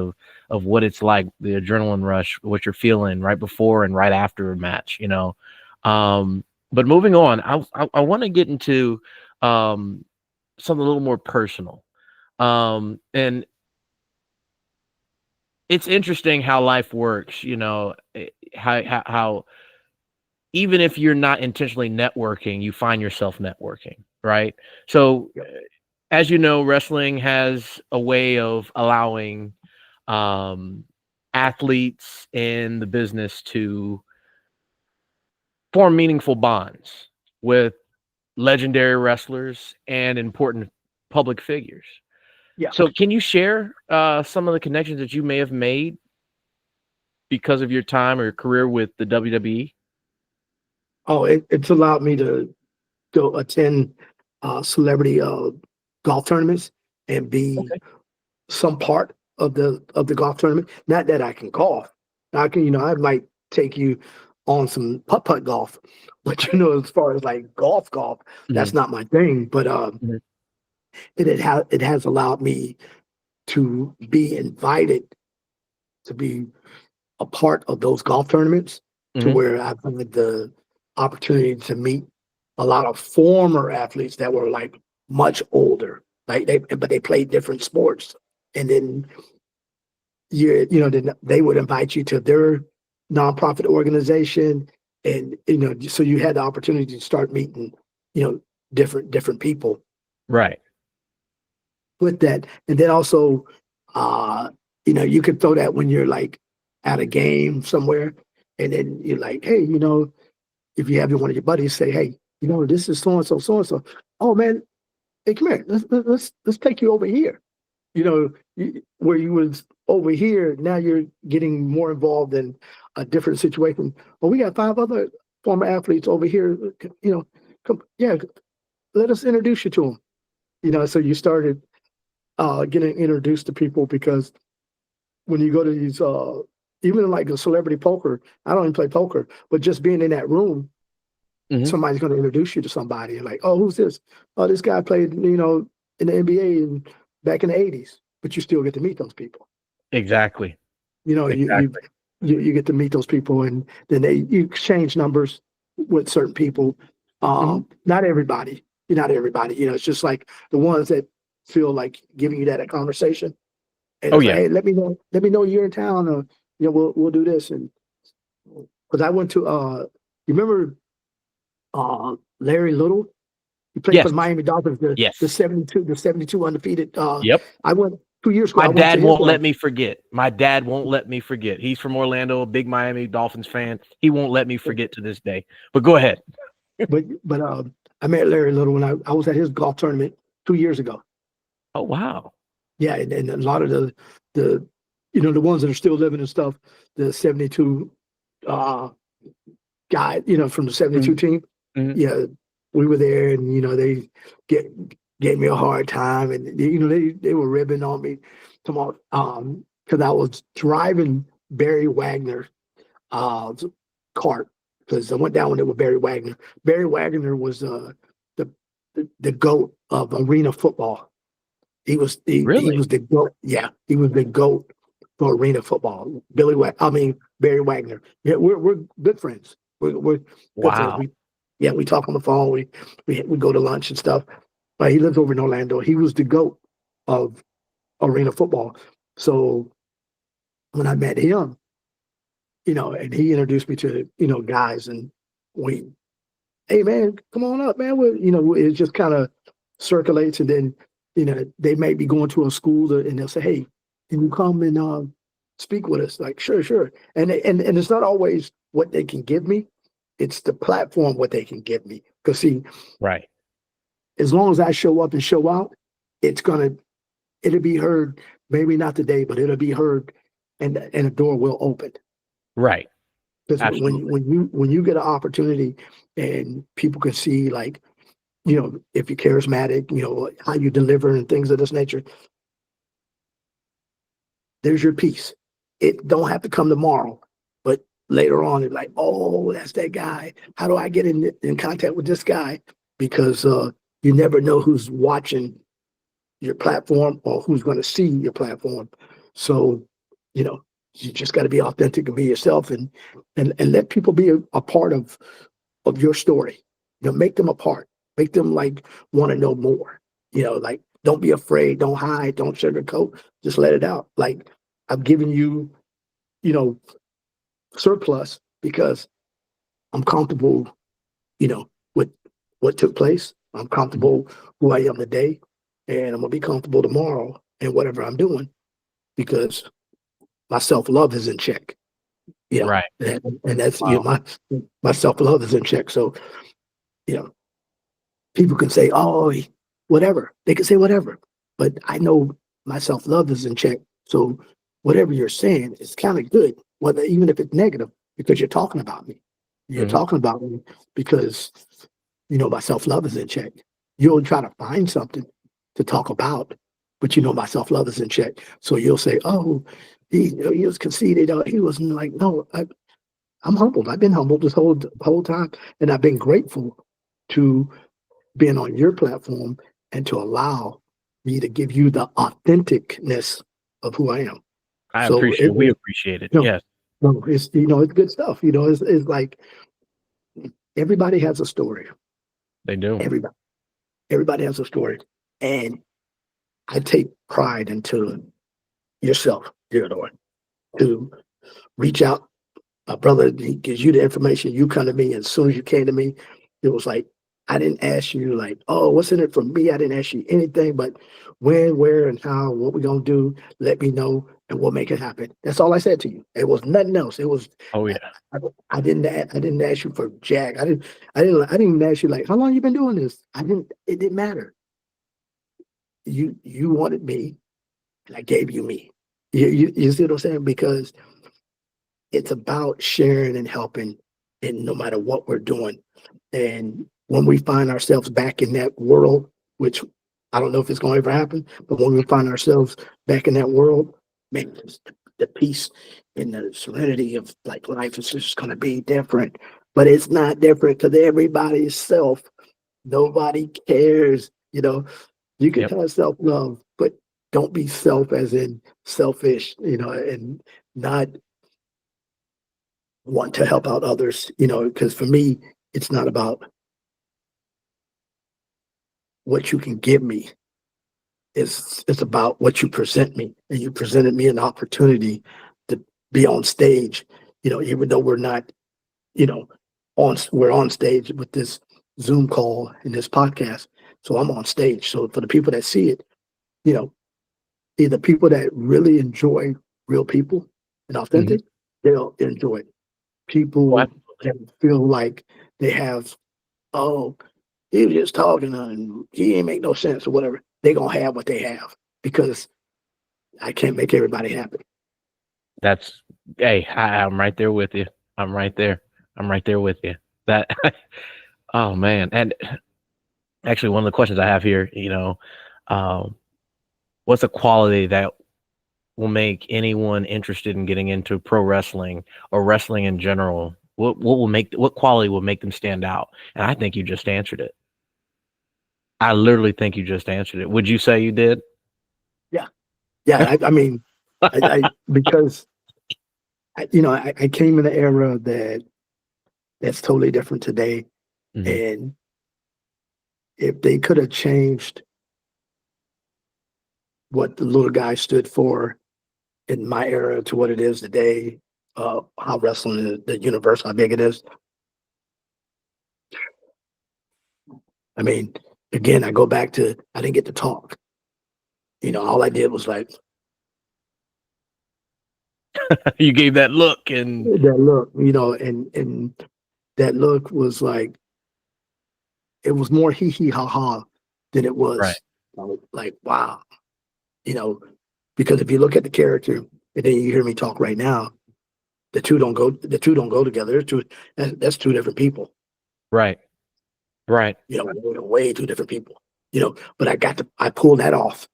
of what it's like, the adrenaline rush, what you're feeling right before and right after a match. You know, but moving on, I want to get into something a little more personal, and it's interesting how life works. You know, how even if you're not intentionally networking, you find yourself networking, right? So, as you know, wrestling has a way of allowing athletes in the business to form meaningful bonds with legendary wrestlers and important public figures.
Yeah.
So can you share some of the connections that you may have made because of your time or your career with the WWE?
Oh, it's allowed me to go attend celebrity golf tournaments and be some part of the golf tournament. Not that I can golf. I can, you know, I might take you on some putt golf, but you know, as far as like golf, that's not my thing. But it has allowed me to be invited to be a part of those golf tournaments, to where I've had the opportunity to meet a lot of former athletes that were like much older, like but they played different sports, and then then they would invite you to their nonprofit organization, and you know, so you had the opportunity to start meeting, you know, different people,
right?
With that, and then also, you know, you could throw that when you're like at a game somewhere, and then you're like, hey, you know, if you have one of your buddies say, hey, you know, this is so and so, so and so. Oh man, hey, come here. Let's take you over here. You know, where you was over here, now you're getting more involved in a different situation. Well, we got 5 other former athletes over here. You know, come, yeah, let us introduce you to them. You know, so you started getting introduced to people, because when you go to these even like a celebrity poker, I don't even play poker, but just being in that room, somebody's going to introduce you to somebody, and like, oh, who's this? Oh, this guy played, you know, in the NBA and back in the 80s, but you still get to meet those people.
Exactly.
You know,
exactly.
you get to meet those people, and then you exchange numbers with certain people. Not everybody, you know, it's just like the ones that feel like giving you that conversation. And it's like, hey, let me know you're in town, or you know, we'll do this. And because I went to you remember Larry Little? He played for the Miami Dolphins, the 72 undefeated. I went 2 years ago.
My dad won't let me forget. My dad won't let me forget. He's from Orlando, a big Miami Dolphins fan. He won't let me forget to this day. But go ahead.
but I met Larry Little when I was at his golf tournament 2 years ago.
Oh wow.
Yeah, and a lot of the you know, the ones that are still living and stuff, the 72 guy, you know, from the 72 team. Yeah, we were there, and you know, they gave me a hard time, and you know, they were ribbing on me because I was driving Barry Wagner cart, because I went down when it was Barry Wagner. Barry Wagner was the GOAT of arena football. He was the GOAT. Yeah, he was the GOAT for arena football. Barry Wagner. Yeah, we're good friends. We're good friends. We talk on the phone. We go to lunch and stuff. But he lives over in Orlando. He was the GOAT of arena football. So when I met him, and he introduced me to, guys, and we, hey man, come on up, man. It just kind of circulates, and then, they may be going to a school and they'll say, hey, can you come and speak with us? Like, sure, sure. And it's not always what they can give me. It's the platform, what they can give me. Because see,
right.
as long as I show up and show out, it'll be heard, maybe not today, but it'll be heard, and a door will open.
Right.
Because when you get an opportunity and people can see, like, if you're charismatic, how you deliver and things of this nature, there's your piece. It don't have to come tomorrow, but later on, it's like, oh, that's that guy. How do I get in contact with this guy? Because you never know who's watching your platform or who's going to see your platform. So, you just got to be authentic and be yourself, and let people be a part of your story. Make them a part. Make them like want to know more. Like, don't be afraid. Don't hide. Don't sugarcoat. Just let it out. Like, I've given you, surplus because I'm comfortable, with what took place. I'm comfortable who I am today, and I'm gonna be comfortable tomorrow in whatever I'm doing because my self-love is in check.
Right.
And that's
Wow.
my self-love is in check. So, people can say, oh, whatever. They can say whatever. But I know my self-love is in check. So whatever you're saying is kind of good, even if it's negative, because you're talking about me. You're talking about me because, my self-love is in check. You'll try to find something to talk about, but my self-love is in check. So you'll say, oh, he was conceited. He wasn't like, no, I'm humbled. I've been humbled this whole time. And I've been grateful to being on your platform and to allow me to give you the authenticness of who I am.
I
So
appreciate it. We appreciate it. Yes.
No, it's it's good stuff. It's like everybody has a story.
They do.
Everybody has a story. And I take pride into yourself, dear Lord, to reach out. My brother, he gives you the information, you come to me, and as soon as you came to me, it was like, I didn't ask you like, oh, what's in it for me? I didn't ask you anything, but when, where, and how, what we're gonna do, let me know, and we'll make it happen. That's all I said to you. It was nothing else. It was,
Oh yeah.
I didn't ask you for jack. I didn't even ask you like, how long you been doing this? It didn't matter. You wanted me, and I gave you me. You see what I'm saying? Because it's about sharing and helping, and no matter what we're doing. And when we find ourselves back in that world, which I don't know if it's going to ever happen, but when we find ourselves back in that world, man, the peace and the serenity of like life is just going to be different. But it's not different because everybody's self. Nobody cares. You can have self-love, but don't be self as in selfish, and not want to help out others, because for me, it's not about what you can give me. It's about what you present me. And you presented me an opportunity to be on stage, even though we're not, we're on stage with this Zoom call and this podcast. So I'm on stage. So for the people that see it, either people that really enjoy real people and authentic, they'll enjoy it. People that feel like they have, oh, he was just talking and he ain't make no sense or whatever, they gonna have what they have because I can't make everybody happy.
Hey, I'm right there with you. I'm right there with you. That, oh man. And actually one of the questions I have here, what's a quality that will make anyone interested in getting into pro wrestling or wrestling in general? What quality will make them stand out? And I think you just answered it. I literally think you just answered it. Would you say you did?
Yeah. I mean, because I came in an era that's totally different today, and if they could have changed what the little guy stood for in my era to what it is today, how wrestling is, the universe, how big it is. I mean, again, I go back to, I didn't get to talk. You know, all I did was like,
You gave that look, and
that look, you know, and that look was like, it was more hee hee ha ha than it was like, wow, you know, because if you look at the character and then you hear me talk right now, the two don't go together. That's two different people.
right.
You know, they're way two different people. You know, but I pulled that off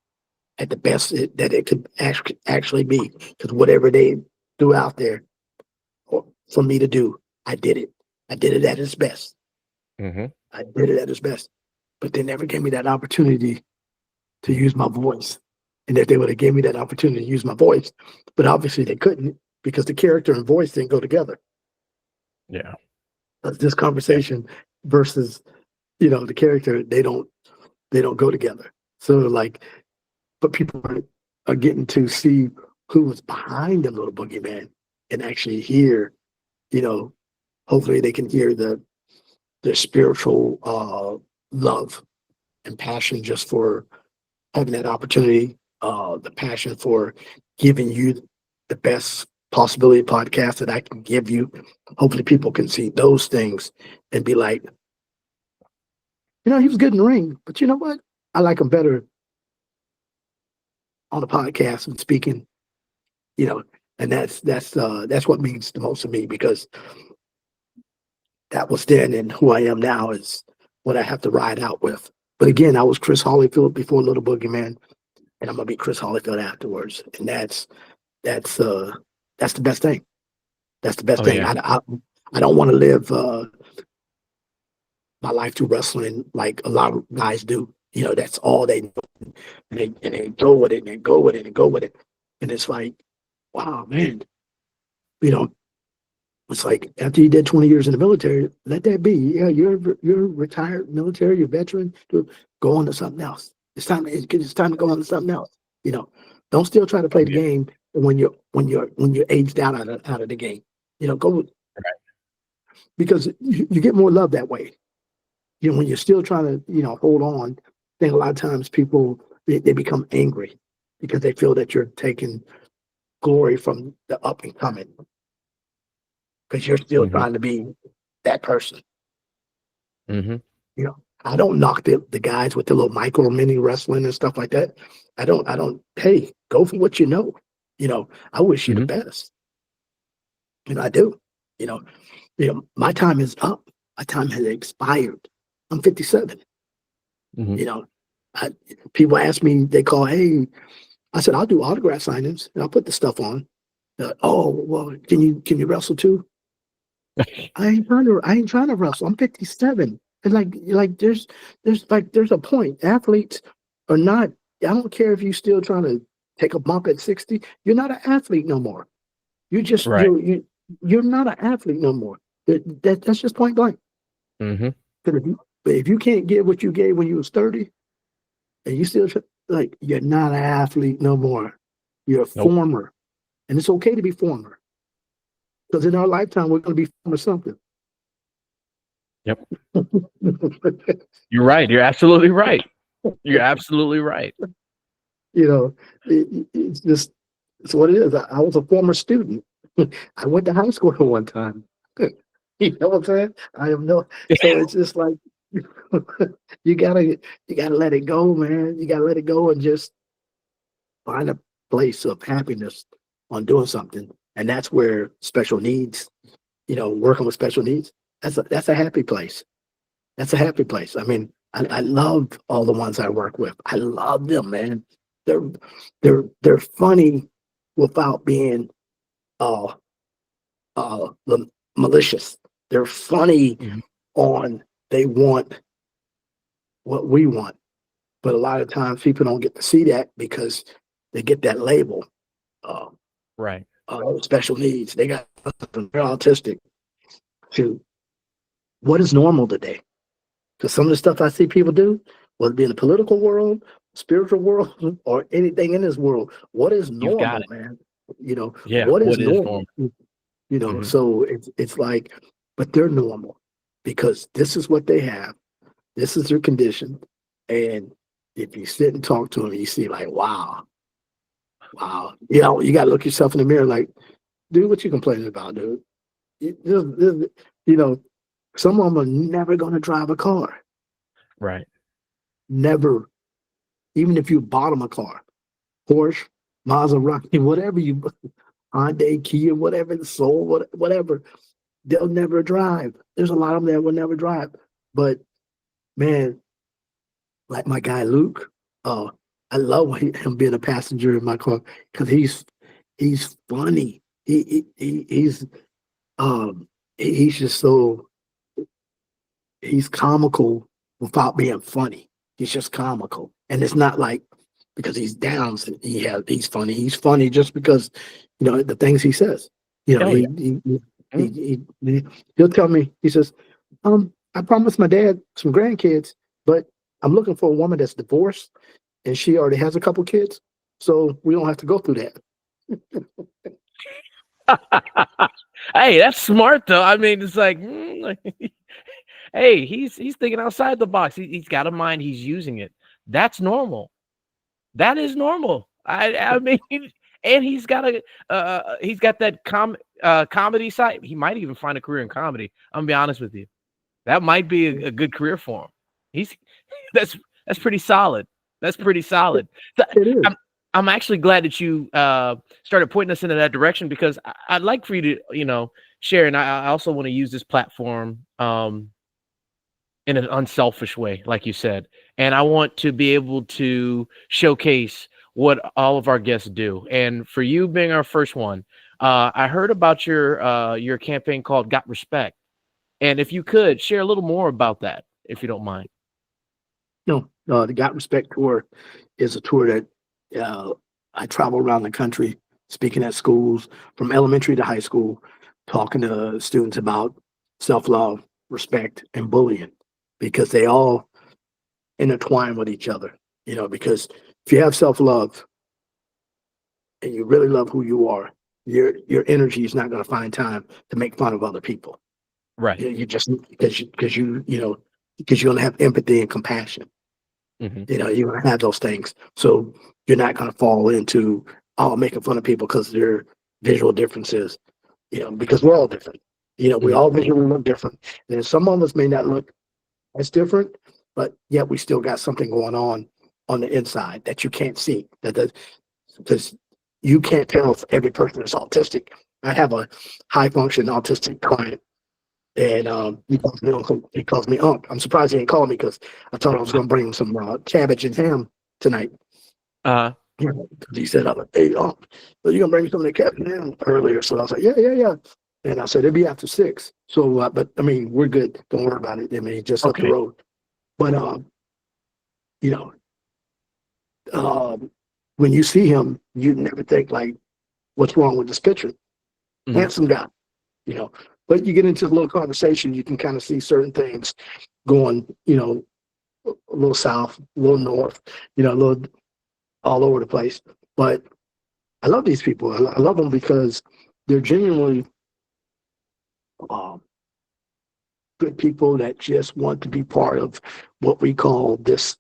at the best that it could actually be, because whatever they threw out there for me to do, I did it. I did it at its best.
Mm-hmm.
I did it at its best. But they never gave me that opportunity to use my voice. And if they would have given me that opportunity to use my voice, but obviously they couldn't, because the character and voice didn't go together.
Yeah.
This conversation versus, you know, the character, they don't go together. So like, but people are getting to see who was behind the little boogeyman and actually hear, you know, hopefully they can hear the spiritual love and passion just for having that opportunity, the passion for giving you the best possibility podcast that I can give you. Hopefully people can see those things and be like, you know, he was good in the ring, but you know what? I like him better on the podcast and speaking, you know, and that's what means the most to me, because that was then, and who I am now is what I have to ride out with. But again, I was Chris Hollyfield before Little Boogeyman, and I'm gonna be Chris Hollyfield afterwards, and that's the best thing. That's the best
Oh,
thing.
yeah.
I don't want to live my life through wrestling like a lot of guys do. You know, that's all they know, and they go with it and go with it and go with it, and it's like, wow, man, you know. It's like after you did 20 years in the military, let that be. Yeah, you're retired military, you're veteran. Go on to something else. It's time to go on to something else. You know, don't still try to play the game when you're aged out of the game. You know, go because you get more love that way. You know, when you're still trying to, you know, hold on. I think a lot of times people they become angry because they feel that you're taking glory from the up and coming, because you're still
Mm-hmm.
trying to be that person.
Mm-hmm.
You know, I don't knock the guys with the little micro mini wrestling and stuff like that. I don't, hey, go for what you know. You know, I wish you the best. You know, I do. You know, my time is up. My time has expired. I'm 57.
Mm-hmm.
You know, people ask me, they call, hey, I said, I'll do autograph signings and I'll put the stuff on. Oh, well, can you wrestle too? I ain't trying to wrestle. I'm 57. And like there's a point. Athletes are not, I don't care if you still trying to take a bump at 60, you're not an athlete no more. You just
Right.
you're not an athlete no more. That's just point blank.
Mm-hmm.
But if you can't get what you gave when you was 30, and you still like, you're not an athlete no more. You're a former. And it's okay to be former. Because in our lifetime, we're going to be former something.
Yep. You're right. You're absolutely right. You're absolutely right.
You know, it's just, it's what it is. I was a former student. I went to high school one time. You know what I'm saying? I am no, so it's just like, you gotta let it go, man. You gotta let it go and just find a place of happiness on doing something. And that's where special needs, you know, working with special needs, that's a happy place. That's a happy place. I mean, I love all the ones I work with. I love them, man. They're funny without being uh malicious. They're funny on, they want what we want. But a lot of times people don't get to see that because they get that label.
Right.
Special needs. They're autistic. To what is normal today? Because some of the stuff I see people do, whether it be in the political world, spiritual world or anything in this world, what is
You've got
normal,
it.
man?
Yeah.
What is
What is
normal?
normal? Mhm.
So it's like, but they're normal because this is what they have. This is their condition. And if you sit and talk to them, you see like, wow, wow. You got to look yourself in the mirror like, dude, what you complaining about, dude? You know, some of them are never going to drive a car.
Right.
Never. Even if you bought them a car, Porsche, Maserati, whatever you, Hyundai, Kia, whatever, the Soul, whatever, they'll never drive. There's a lot of them that will never drive. But man, like my guy Luke, I love him being a passenger in my car because he's funny. Um he's just so he's comical without being funny. He's just comical, and it's not like because he's down. He's funny. He's funny just because the things he says. You know,
Oh yeah.
he'll tell me. He says, I promised my dad some grandkids, but I'm looking for a woman that's divorced and she already has a couple kids, so we don't have to go through that.
Hey, that's smart though. I mean, it's like, hey, he's thinking outside the box. He's got a mind. He's using it. That's normal. That is normal. I mean, and he's got that comedy side. He might even find a career in comedy. I'm gonna be honest with you. That might be a good career for him. He's that's pretty solid. That's pretty solid. So,
It is.
I'm actually glad that you started pointing us into that direction because I'd like for you to share, and I also want to use this platform in an unselfish way, like you said, and I want to be able to showcase what all of our guests do. And for you being our first one, I heard about your campaign called Got Respect, and if you could share a little more about that, if you don't mind.
No, the Got Respect tour is a tour that I travel around the country speaking at schools from elementary to high school, talking to students about self-love, respect, and bullying because they all intertwine with each other. Because if you have self-love and you really love who you are, your energy is not going to find time to make fun of other people.
Right.
You just because you're going to have empathy and compassion.
Mm-hmm.
You're going to have those things. So you're not going to fall into making fun of people because their visual differences, because we're all different. We all visually look different. And some of us may not look as different, but yet we still got something going on the inside that you can't see. Because you can't tell if every person is autistic. I have a high function autistic client. And he calls me Unc. I'm surprised he didn't call me because I thought I was going to bring him some cabbage and ham tonight. He said, "Hey, Unc, so you going to bring me some of the cabbage and ham earlier?" So I was like, "Yeah." And I said, "It'll be after 6." So, but I mean, we're good. Don't worry about it. I mean, just up the road. But when you see him, you never think like, "What's wrong with this picture?" Handsome guy, But you get into a little conversation, you can kind of see certain things going, a little south, a little north, a little all over the place. But I love these people. I love them because they're genuinely good people that just want to be part of what we call this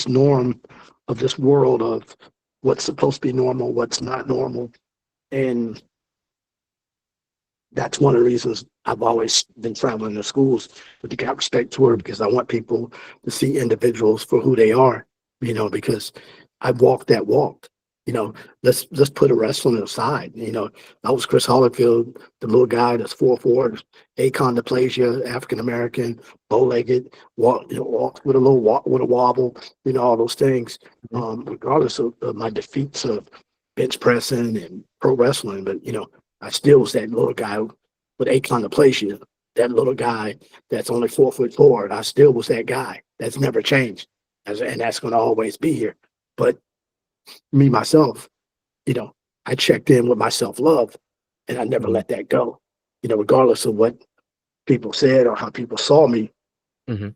norm of this world of what's supposed to be normal, what's not normal, and that's one of the reasons I've always been traveling to schools with the Got Respect tour because I want people to see individuals for who they are, because I walked that walk. Let's put a wrestling aside. I was Chris Hollyfield, the little guy that's 4'4", achondroplasia, African American, bow-legged, walked with a wobble, all those things. Regardless of my defeats of bench pressing and pro wrestling, but I still was that little guy with achondroplasia, that little guy that's only 4'4", and I still was that guy. That's never changed, and that's going to always be here. But me, myself, I checked in with my self-love, and I never let that go, regardless of what people said or how people saw me. I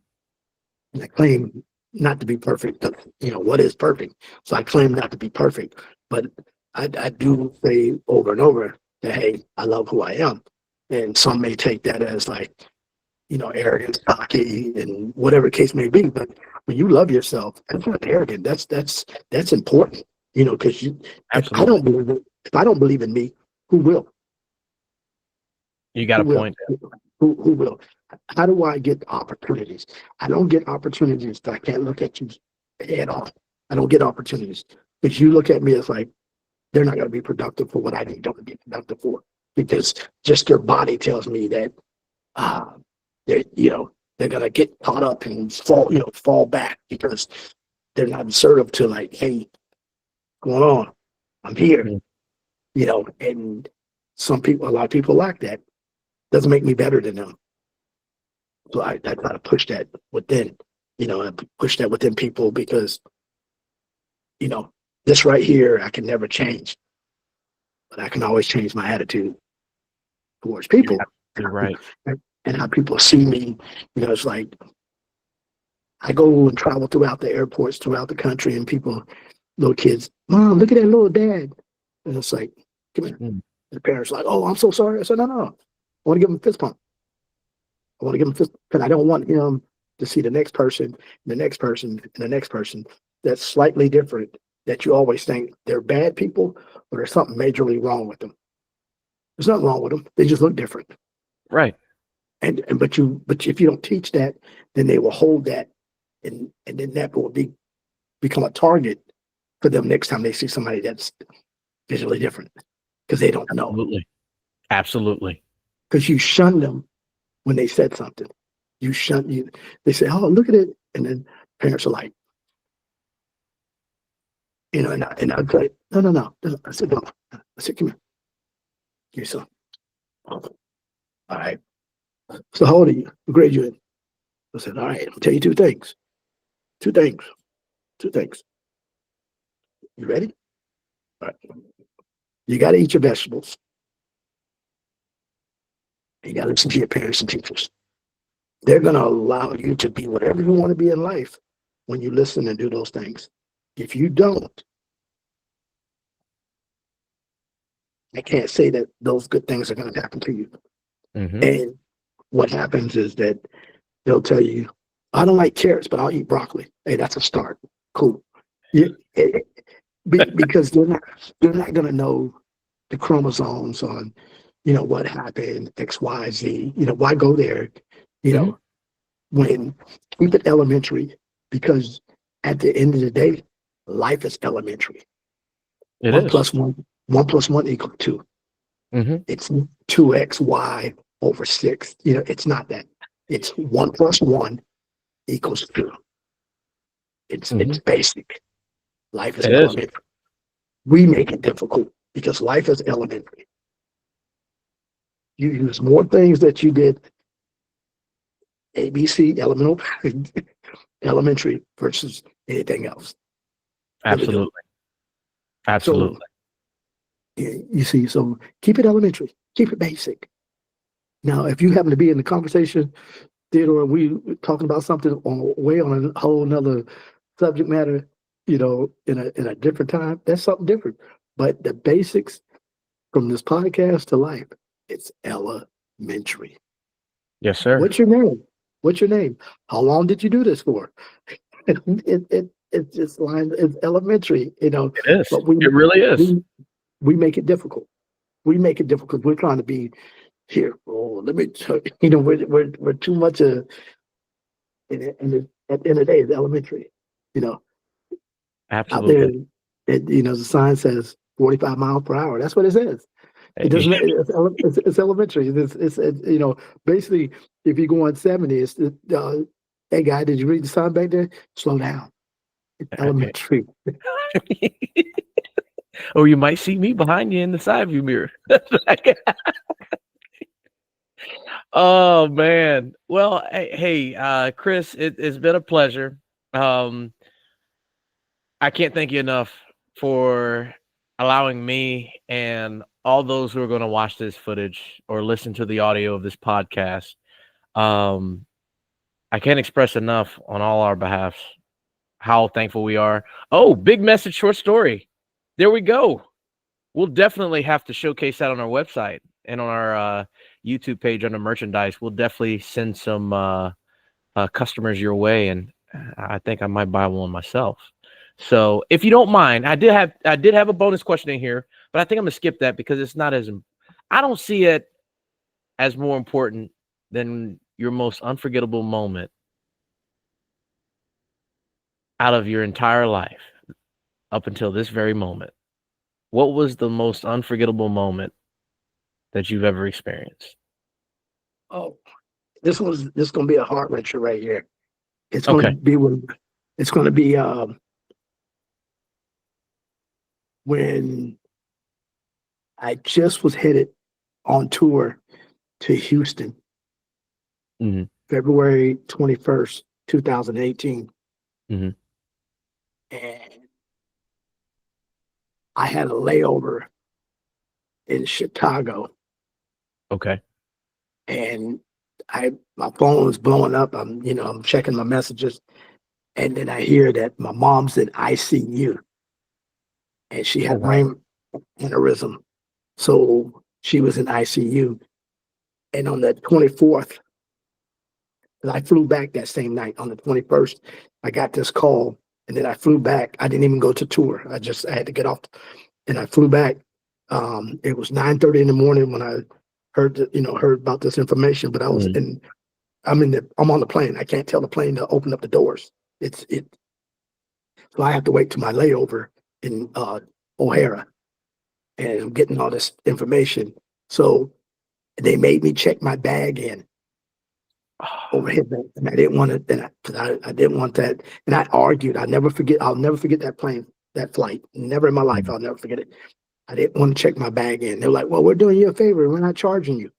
claim not to be perfect. What is perfect? So I claim not to be perfect, but I do say over and over that, hey, I love who I am. And some may take that as like, arrogance, cocky, and whatever the case may be. But when you love yourself, that's not arrogant. That's important. Because if I
Absolutely.
don't believe it, if I don't believe in me, who will?
You got
Who
a
will?
point.
Who will? How do I get opportunities? I don't get opportunities if I can't look at you head on. I don't get opportunities because you look at me as like they're not going to be productive for what I need them to be productive for, because just their body tells me that uh, they're going to get caught up and fall back because they're not assertive to like, hey, what's going on? I'm here.
Mhm.
And a lot of people lack that. Doesn't make me better than them. So I try to push that within, I push that within people because, this right here, I can never change, but I can always change my attitude towards
You're
people
absolutely right.
and how people see me. It's like I go and travel throughout the airports, throughout the country, and little kids, Mom, look at that little dad. And it's like, come here.
Mm.
The parents are like, oh, I'm so sorry. I said, no. I want to give him a fist pump. I want to give him a fist, because I don't want him to see the next person, the next person, and the next person that's slightly different, that you always think they're bad people or there's something majorly wrong with them. There's nothing wrong with them. They just look different.
Right.
But if you don't teach that, then they will hold that, and then that will become a target for them next time they see somebody that's visually different, because they don't know.
Absolutely. Absolutely.
Because you shun them when they said something. They say, oh, look at it. And then parents are like, and I'd say, no. I said, no. I said, come here. Give me some. All right. So how old are you? What grade you in? I said, all right, I'll tell you two things. Two things. You ready? All right. You got to eat your vegetables. You got to listen to your parents and teachers. They're going to allow you to be whatever you want to be in life when you listen and do those things. If you don't, I can't say that those good things are going to happen to you.
Mm-hmm.
And what happens is that they'll tell you, I don't like carrots, but I'll eat broccoli. Hey, that's a start. Cool. Because they're not going to know the chromosomes on, what happened, X, Y, Z. Why go there?
Mm-hmm.
When keep it elementary, because at the end of the day, life is elementary.
It
One
is.
plus one equals 2.
Mm-hmm.
It's 2xy over 6. It's not that. It's 1 plus 1 equals 2. It's basic. Life is
It is.
elementary. We make it difficult because life is elementary. You use more things that you did ABC, elementary versus anything else.
Absolutely. Absolutely.
So you see, so keep it elementary, keep it basic. Now, if you happen to be in the conversation, Theodore, we talking about something on a whole nother subject matter, in a different time, that's something different. But the basics from this podcast to life, it's elementary.
Yes, sir.
What's your name? What's your name? How long did you do this for? It's just it's elementary,
It is.
but
It really is.
we make it difficult. We make it difficult. We're trying to be here. Oh, let me tell you, we're too much at the end of the day, it's elementary. Out there,
Absolutely.
the sign says 45 miles per hour. That's what it says. It doesn't. It's elementary. Basically, if you go on 70, hey guy, did you read the sign back there? Slow down. It's elementary.
Or you might see me behind you in the side view mirror. Oh man. Well, hey, Chris, it's been a pleasure. I can't thank you enough for allowing me and all those who are going to watch this footage or listen to the audio of this podcast. I can't express enough on all our behalfs how thankful we are. Oh, big message, short story. There we go. We'll definitely have to showcase that on our website and on our YouTube page under merchandise. We'll definitely send some customers your way, and I think I might buy one myself. So if you don't mind, I did have a bonus question in here, but I think I'm gonna skip that because it's not as, I don't see it as more important than your most unforgettable moment out of your entire life up until this very moment. What was the most unforgettable moment that you've ever experienced?
Oh, this is gonna be a heart wrencher right here. It's
Okay.
gonna be when I just was headed on tour to Houston,
Mm-hmm.
February 21st, 2018.
Mm-hmm.
And I had a layover in Chicago,
Okay.
and my phone was blowing up. I'm checking my messages, and then I hear that my mom's in ICU, and she
Oh,
had
wow.
brain aneurysm, so she was in ICU. And on the 24th, and I flew back that same night. On the 21st, I got this call, and then I flew back. I didn't even go to tour. I had to get off, and I flew back. It was 9:30 in the morning when I heard about this information. But
Mm-hmm.
I'm on the plane. I can't tell the plane to open up the doors. So I have to wait to my layover in O'Hara, and I'm getting all this information. So they made me check my bag in overhead, and I didn't want to, because I didn't want that. And I argued. I'll never forget that flight. Never in my life, I'll never forget it. I didn't want to check my bag in. They're like, "Well, we're doing you a favor. We're not charging you."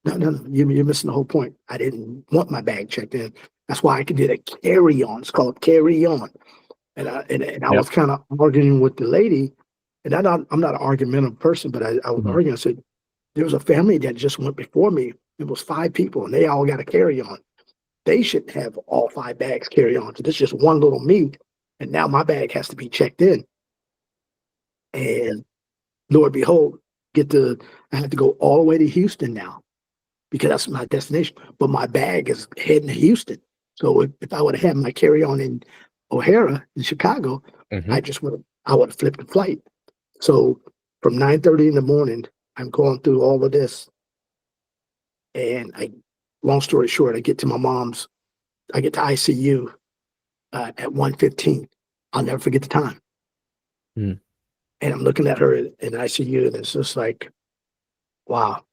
No. You're missing the whole point. I didn't want my bag checked in. That's why I could do a carry on. It's called carry on. And I
Yep.
was kind of arguing with the lady, and I'm not an argumentative person, but I was
Mm-hmm.
arguing. I said, there was a family that just went before me. It was 5 people, and they all got a carry on. They shouldn't have all 5 bags carry on. So this is just one little me, and now my bag has to be checked in. And Lord behold, I have to go all the way to Houston now because that's my destination. But my bag is heading to Houston. So if I would have had my carry on in O'Hara in Chicago,
Mm-hmm.
I would have flipped the flight. So from 9:30 in the morning, I'm going through all of this, and long story short, I get to ICU at 1:15. I'll never forget the time.
Mm.
And I'm looking at her in ICU, and it's just like, wow.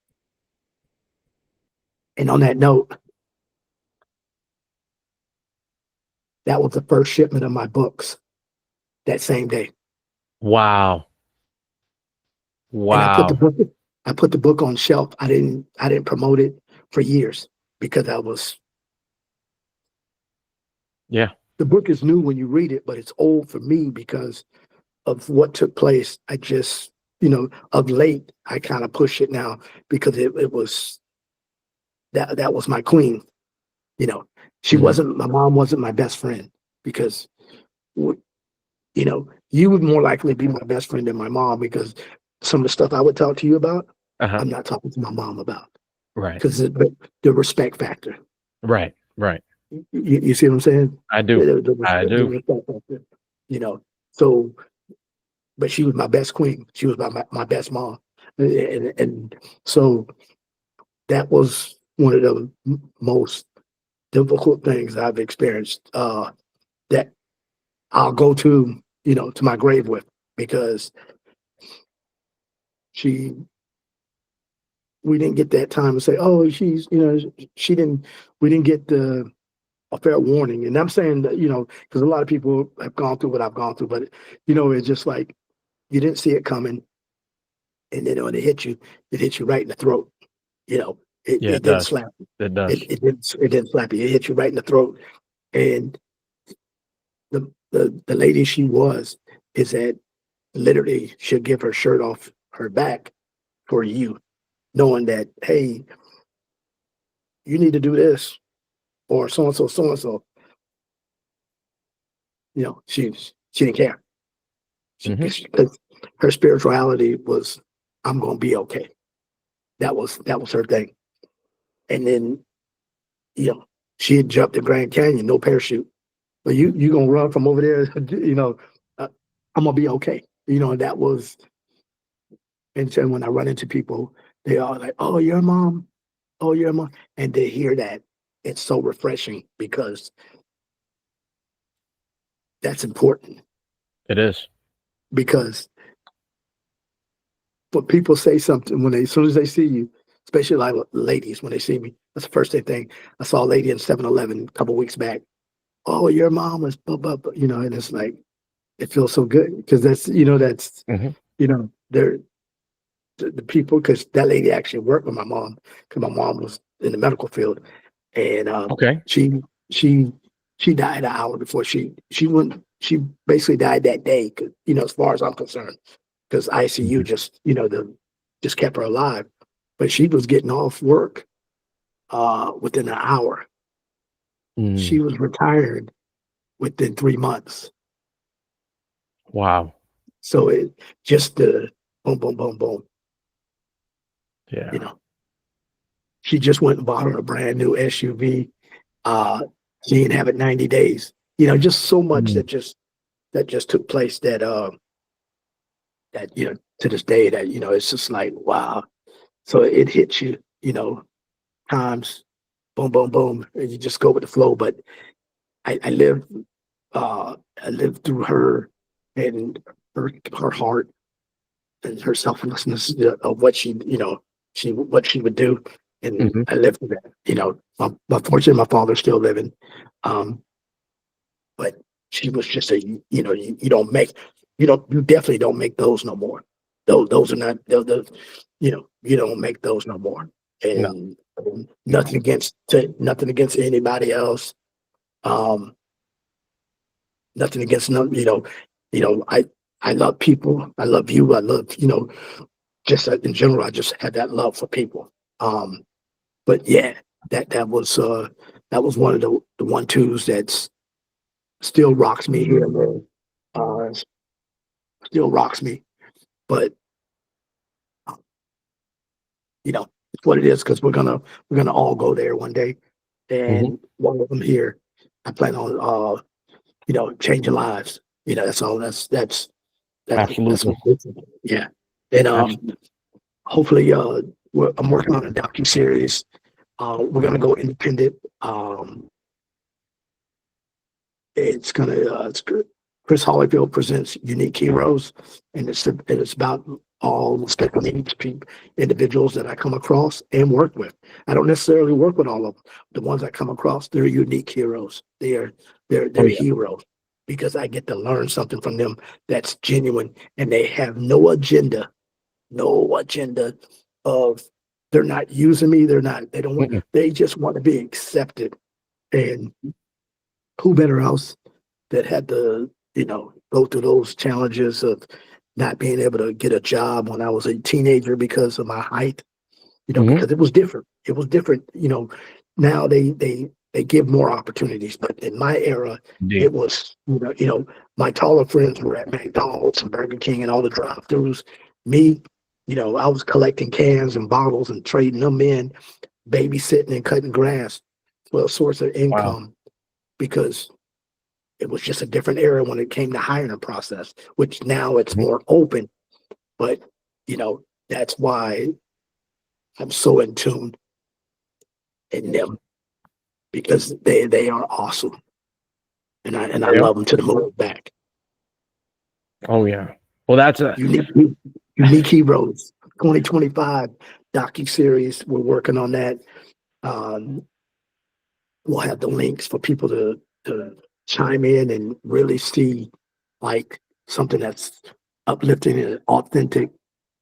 And on that note, that was the first shipment of my books that same day.
Wow.
And I put
Wow.
the book on shelf. I didn't promote it for years because
Yeah.
the book is new when you read it, but it's old for me because of what took place. I just, of late, I kind of push it now because it was that was my queen. She
Mm-hmm.
wasn't, my mom wasn't my best friend because, you would more likely be my best friend than my mom because some of the stuff I would talk to you about,
Uh-huh.
I'm not talking to my mom about
Right.
because the respect factor.
Right. Right.
You see what I'm saying?
I do. I
The
do.
respect factor, So, but she was my best queen. She was my best mom. And so that was one of the most difficult things I've experienced that I'll go to my grave with because we didn't get that time to say, oh, we didn't get a fair warning. And I'm saying that, because a lot of people have gone through what I've gone through, but, it's just like you didn't see it coming. And then when it hit you right in the throat.
Yeah,
It
it
didn't
does.
slap.
It does.
It didn't slap you. It hit you right in the throat. And the lady she was is that literally she'll give her shirt off her back for you, knowing that, hey, you need to do this, or so and so, so and so. she didn't care. Because her spirituality was, I'm gonna be okay. That was her thing. And then, she had jumped the Grand Canyon, no parachute. But you gonna run from over there, I'm gonna be okay. And that was, and so when I run into people, they are like, "Oh, your mom, oh, your mom," and to hear that, it's so refreshing because that's important.
It is.
Because when people say something, as soon as they see you, especially like ladies, when they see me, that's the first they think. I saw a lady in 7-Eleven a couple weeks back. Oh, your mom was blah, blah, blah, and it's like, it feels so good because they're the people, because that lady actually worked with my mom because my mom was in the medical field, and she died an hour before she basically died that day. Cause, as far as I'm concerned, because ICU just kept her alive, but she was getting off work within an hour. She was retired within 3 months.
Wow.
So it just the boom, boom, boom, boom.
Yeah.
She just went and bought her a brand new SUV. She didn't have it 90 days. Just so much that just took place that to this day that it's just like, wow. So it hits you, times boom, boom, boom, and you just go with the flow. But I lived through her and her heart and her selflessness of what what she would do, and I lived through that. Unfortunately, my father's still living, but she was just you definitely don't make those no more. Those are not those, you don't make those no more. And nothing against anybody else. Nothing against I love people. I love you. I love, just in general, I just had that love for people. But yeah, that was one of the 1-2s that's still rocks me here and there. Still rocks me. But it's what it is, because we're gonna all go there one day. And one of them here, I plan on changing lives. That's all. That's
Absolutely.
yeah. And hopefully, I'm working on a docu-series. We're gonna go independent. It's good. Chris Hollyfield presents Unique Heroes, and it's about all the special needs individuals that I come across and work with. I don't necessarily work with all of them. The ones I come across, they're unique heroes. They're heroes, because I get to learn something from them that's genuine, and they have no agenda of, they're not using me. They don't want, they just want to be accepted. And who better else that had to, go through those challenges of not being able to get a job when I was a teenager because of my height, because it was different. It was different. Now they give more opportunities, but in my era, it was, my taller friends were at McDonald's and Burger King and all the drive-thrus. Me, I was collecting cans and bottles and trading them in, babysitting and cutting grass for a source of income, because it was just a different era when it came to hiring process, which now it's more open. But, that's why I'm so in tune in them, because they are awesome. And I love them to the moon back.
Oh yeah. Well, that's a
Unique Heroes 2025 docu-series. We're working on that. We'll have the links for people to chime in and really see like something that's uplifting and authentic,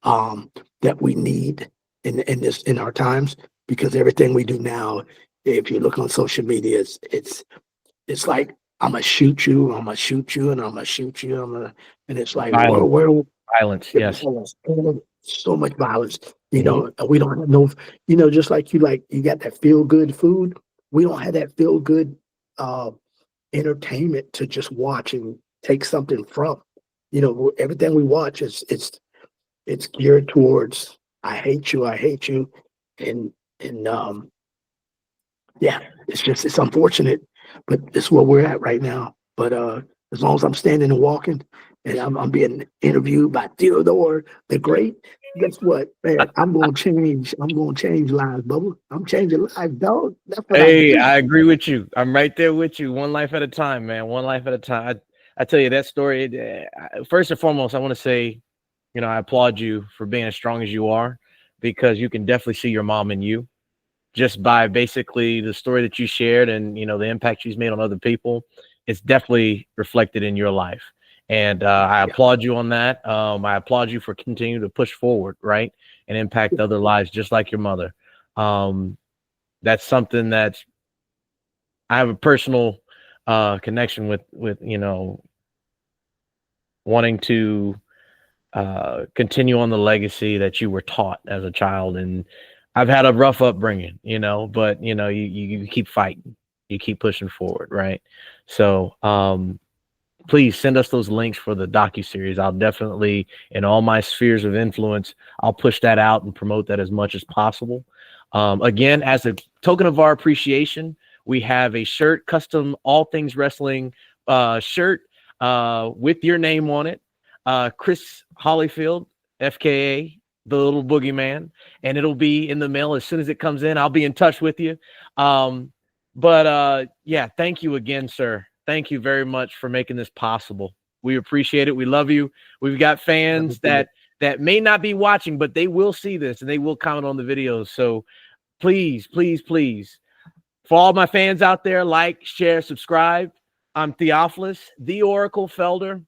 that we need in our times, because everything we do now, if you look on social media, it's like, I'm gonna shoot you, and I'm gonna shoot you, and it's like,
violence. Yes.
So much violence. We don't have no, just like you got that feel good food. We don't have that feel good entertainment to just watch and take something from. You know, everything we watch it's geared towards I hate you, and yeah, it's unfortunate, but it's where we're at right now. But as long as I'm standing and walking, and I'm being interviewed by Theodore the Great, guess what, man? I'm gonna change. I'm gonna change lives, Bubba. I'm changing lives, dog. That's what I
Hey,
do.
I agree with you. I'm right there with you. One life at a time, man. One life at a time. I tell you that story. First and foremost, I want to say, you know, I applaud you for being as strong as you are, because you can definitely see your mom in you just by basically the story that you shared, and, you know, the impact she's made on other people. It's definitely reflected in your life. And I applaud you on that. I applaud you for continuing to push forward, right, and impact other lives just like your mother. That's something that's, I have a personal connection with, you know, wanting to continue on the legacy that you were taught as a child. And I've had a rough upbringing, you know, but, you know, you keep fighting, you keep pushing forward, right? So please send us those links for the docuseries. I'll definitely, in all my spheres of influence, I'll push that out and promote that as much as possible. Again, as a token of our appreciation, we have a shirt, custom All Things Wrestling shirt with your name on it. Chris Hollyfield, FKA, the little boogeyman, and it'll be in the mail as soon as it comes in. I'll be in touch with you. Yeah, thank you again, sir. Thank you very much for making this possible. We appreciate it. We love you. We've got fans that may not be watching, but they will see this and they will comment on the videos. So please, please, please, for all my fans out there, like, share, subscribe. I'm Theophilus, the Oracle Felder.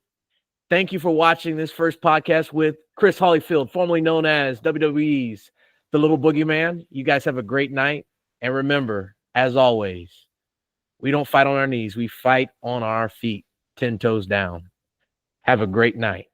Thank you for watching this first podcast with Chris Hollyfield, formerly known as WWE's The Little Boogeyman. You guys have a great night. And remember, as always, we don't fight on our knees. We fight on our feet, 10 toes down. Have a great night.